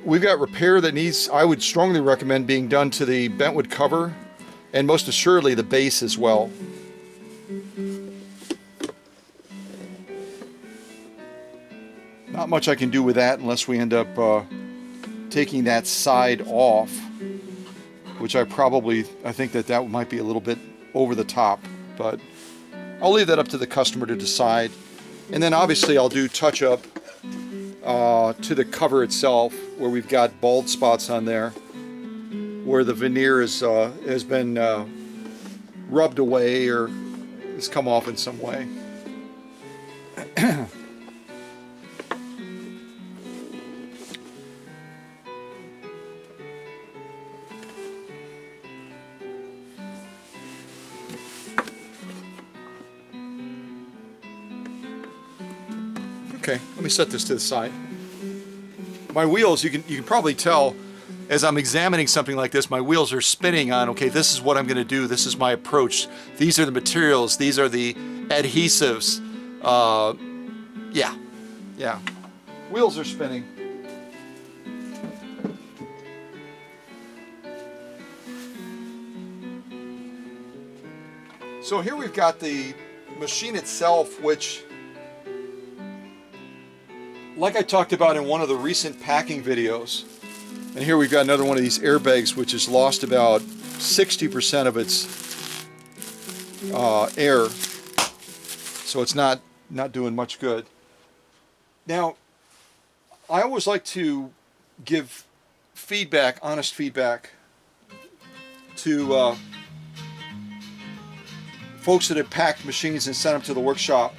we've got repair that needs, I would strongly recommend being done to the bentwood cover, and most assuredly the base as well. Not much I can do with that unless we end up taking that side off, which I think that might be a little bit over the top, but I'll leave that up to the customer to decide. And then obviously I'll do touch up to the cover itself, where we've got bald spots on there, where the veneer has been rubbed away or has come off in some way. Okay, let me set this to the side. My wheels, you can probably tell, as I'm examining something like this, my wheels are spinning on, okay, this is what I'm going to do. This is my approach. These are the materials. These are the adhesives. Yeah. Wheels are spinning. So here we've got the machine itself, which, like I talked about in one of the recent packing videos, and here we've got another one of these airbags, which has lost about 60% of its air, so it's not doing much good. Now, I always like to give feedback, honest feedback, to folks that have packed machines and sent them to the workshop.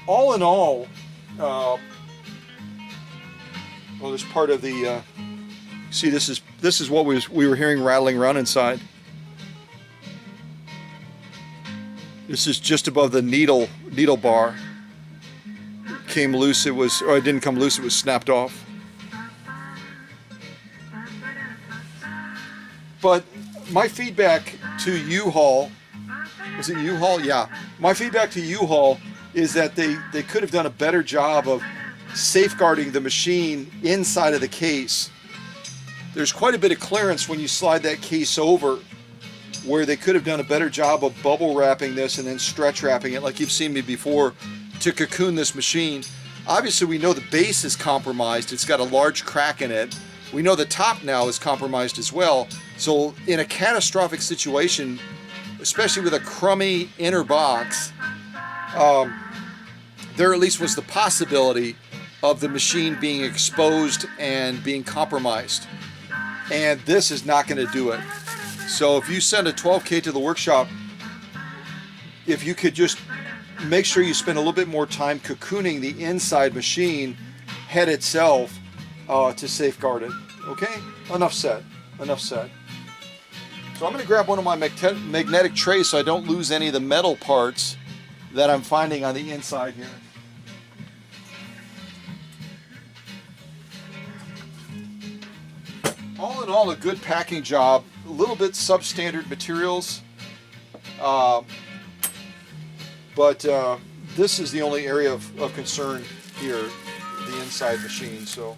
All in all, well, there's part of the. See, this is what we were hearing rattling around inside. This is just above the needle bar. It came loose. It didn't come loose. It was snapped off. But my feedback to U-Haul, was it U-Haul? Yeah. My feedback to U-Haul is that they could have done a better job of safeguarding the machine inside of the case. There's quite a bit of clearance when you slide that case over, where they could have done a better job of bubble wrapping this and then stretch wrapping it like you've seen me before to cocoon this machine. Obviously we know the base is compromised. It's got a large crack in it. We know the top now is compromised as well. So in a catastrophic situation, especially with a crummy inner box, there at least was the possibility of the machine being exposed and being compromised. And this is not going to do it. So if you send a 12K to the workshop, if you could just make sure you spend a little bit more time cocooning the inside machine head itself to safeguard it. Okay? Enough said. Enough said. So I'm going to grab one of my magnetic trays so I don't lose any of the metal parts that I'm finding on the inside here. All in all, a good packing job. A little bit substandard materials, but this is the only area of concern here, the inside machine. So.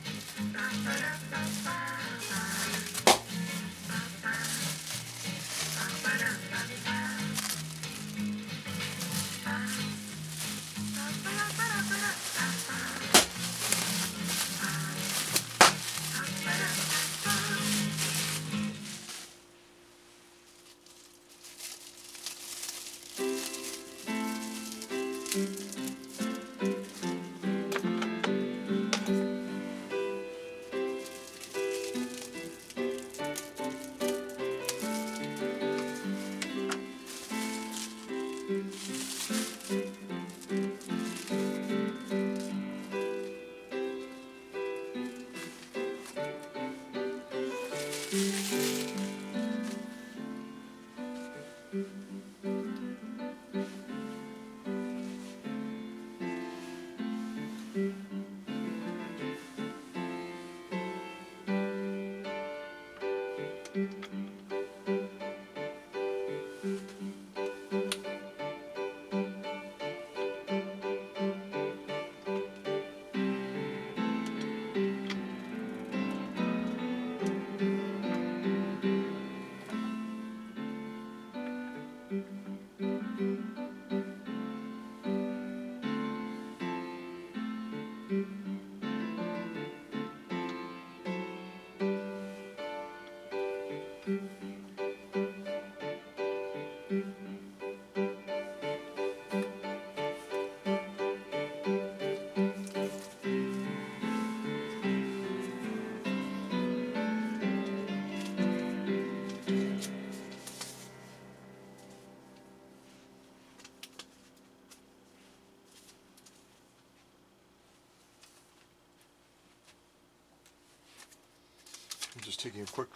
I'm just taking a quick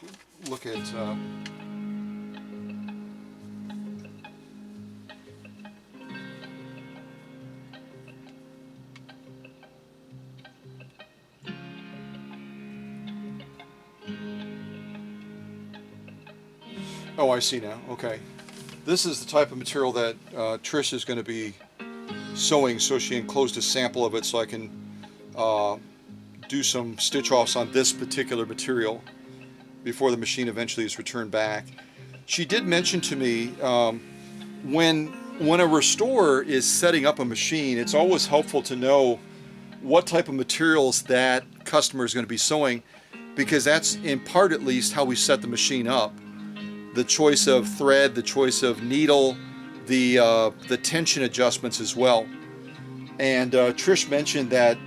look at Oh, I see now. Okay. This is the type of material that Trish is going to be sewing, so she enclosed a sample of it so I can do some stitch offs on this particular material before the machine eventually is returned back. She did mention to me when a restorer is setting up a machine, it's always helpful to know what type of materials that customer is going to be sewing, because that's in part at least how we set the machine up. The choice of thread, the choice of needle, the tension adjustments as well. And Trish mentioned that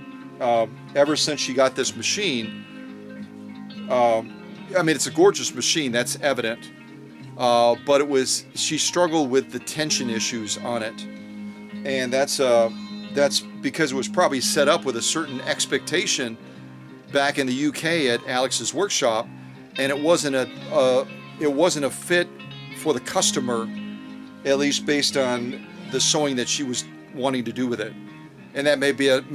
ever since she got this machine, I mean, it's a gorgeous machine, that's evident, but she struggled with the tension issues on it, and that's because it was probably set up with a certain expectation back in the UK at Alex's workshop, and it wasn't a fit for the customer, at least based on the sewing that she was wanting to do with it. And that may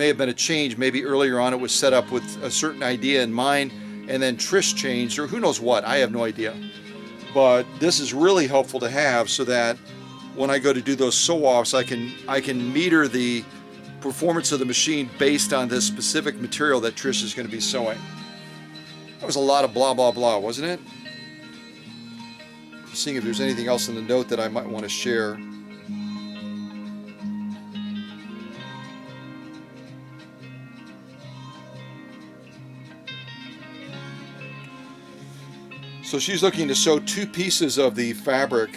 have been a change. Maybe earlier on it was set up with a certain idea in mind, and then Trish changed, or who knows what, I have no idea. But this is really helpful to have so that when I go to do those sew-offs, I can meter the performance of the machine based on this specific material that Trish is going to be sewing. That was a lot of blah, blah, blah, wasn't it? Seeing if there's anything else in the note that I might want to share. So she's looking to sew two pieces of the fabric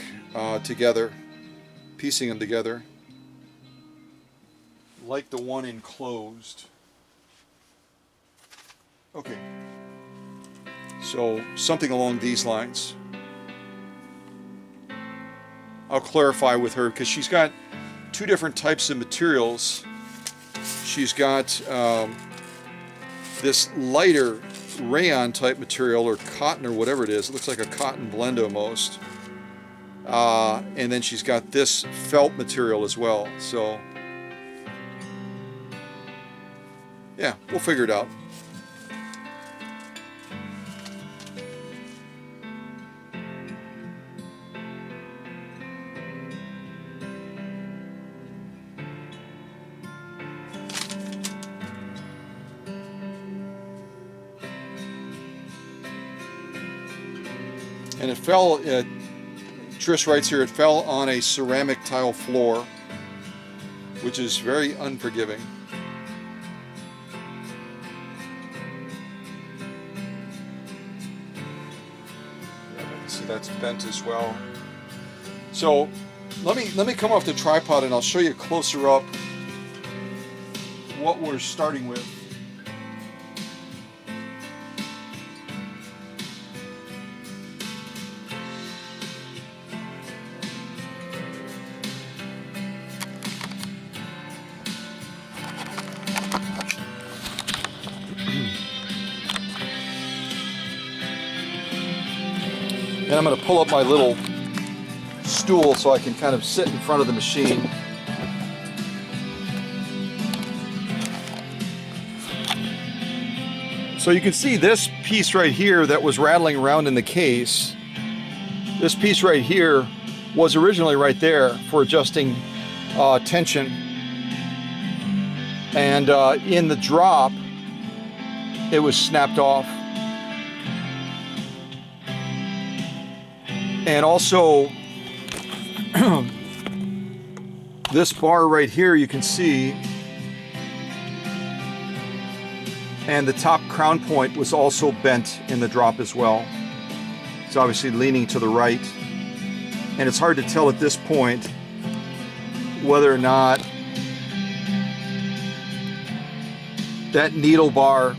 together, piecing them together, like the one enclosed. Okay, so something along these lines. I'll clarify with her because she's got two different types of materials. She's got this lighter rayon type material, or cotton, or whatever it is. It looks like a cotton blend almost. And then she's got this felt material as well. So yeah, we'll figure it out. And it fell, Trish writes here, it fell on a ceramic tile floor, which is very unforgiving. See, that's bent as well. So let me come off the tripod and I'll show you closer up what we're starting with. And I'm going to pull up my little stool so I can kind of sit in front of the machine. So you can see this piece right here that was rattling around in the case. This piece right here was originally right there for adjusting tension. And in the drop, it was snapped off. And also, this bar right here you can see, and the top crown point was also bent in the drop as well. It's obviously leaning to the right, and it's hard to tell at this point whether or not that needle bar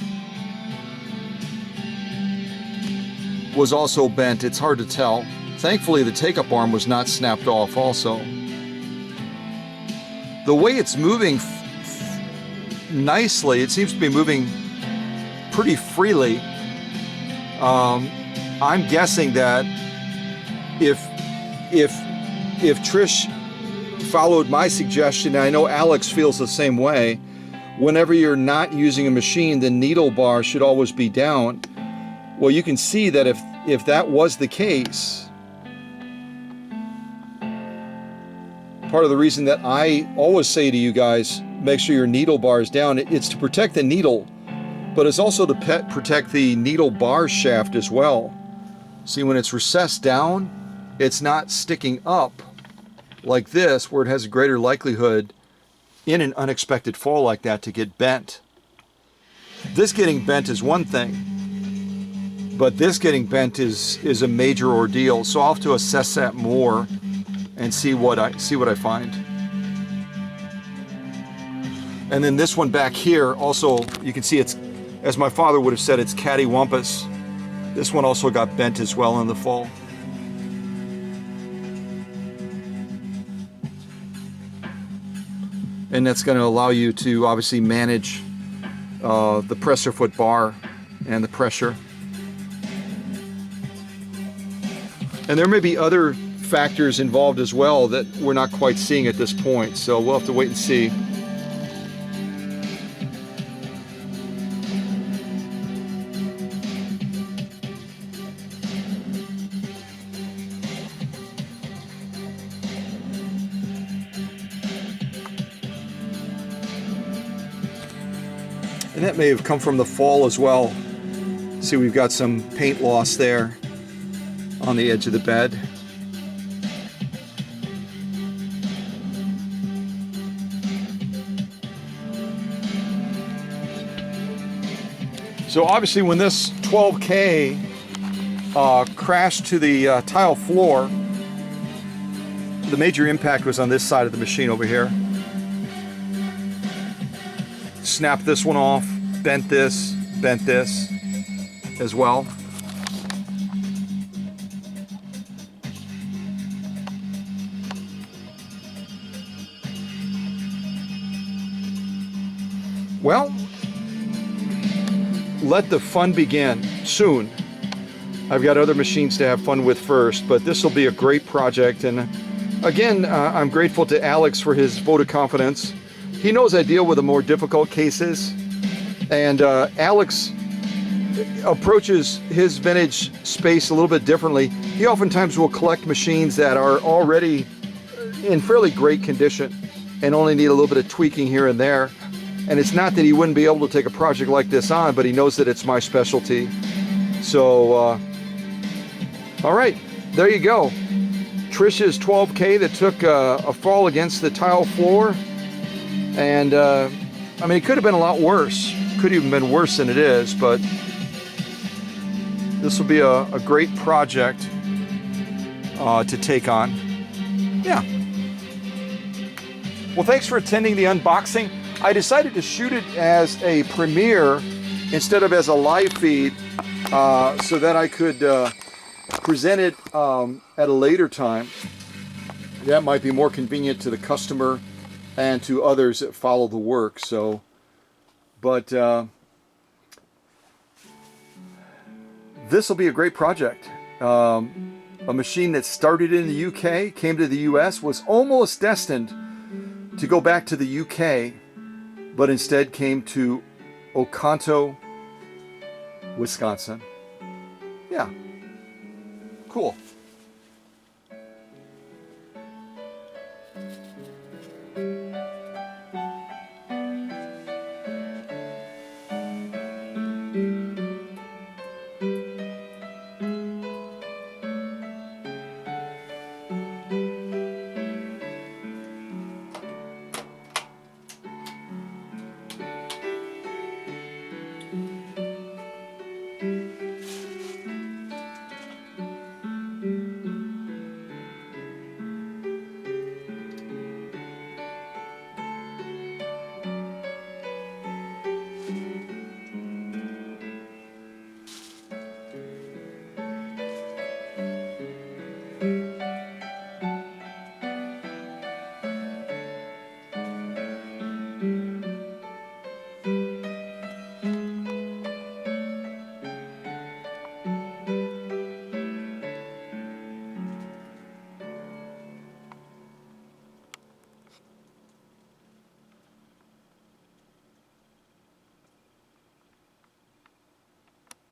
was also bent. It's hard to tell. Thankfully, the take-up arm was not snapped off also. The way it's moving nicely, it seems to be moving pretty freely. I'm guessing that if Trish followed my suggestion, and I know Alex feels the same way, whenever you're not using a machine, the needle bar should always be down. Well, you can see that if that was the case, part of the reason that I always say to you guys, make sure your needle bar is down. It's to protect the needle, but it's also to protect the needle bar shaft as well. See, when it's recessed down, it's not sticking up like this, where it has a greater likelihood in an unexpected fall like that to get bent. This getting bent is one thing, but this getting bent is a major ordeal. So I'll have to assess that more and see what I find. And then this one back here, also you can see it's, as my father would have said, it's cattywampus. This one also got bent as well in the fall. And that's going to allow you to obviously manage the presser foot bar and the pressure. And there may be other factors involved as well that we're not quite seeing at this point, so we'll have to wait and see. And that may have come from the fall as well. See, we've got some paint loss there on the edge of the bed. So obviously when this 12K crashed to the tile floor, the major impact was on this side of the machine over here. Snapped this one off, bent this as well. Well, let the fun begin soon. I've got other machines to have fun with first, but this will be a great project. And again, I'm grateful to Alex for his vote of confidence. He knows I deal with the more difficult cases, and Alex approaches his vintage space a little bit differently. He oftentimes will collect machines that are already in fairly great condition and only need a little bit of tweaking here and there. And it's not that he wouldn't be able to take a project like this on, but he knows that it's my specialty. So, all right, there you go. Trish's 12K that took a fall against the tile floor. And, I mean, it could have been a lot worse. Could even been worse than it is, but this will be a great project to take on. Yeah. Well, thanks for attending the unboxing. I decided to shoot it as a premiere instead of as a live feed so that I could present it at a later time. That might be more convenient to the customer and to others that follow the work. So, but this will be a great project. A machine that started in the UK, came to the US, was almost destined to go back to the UK, but instead came to Oconto, Wisconsin. Yeah, cool.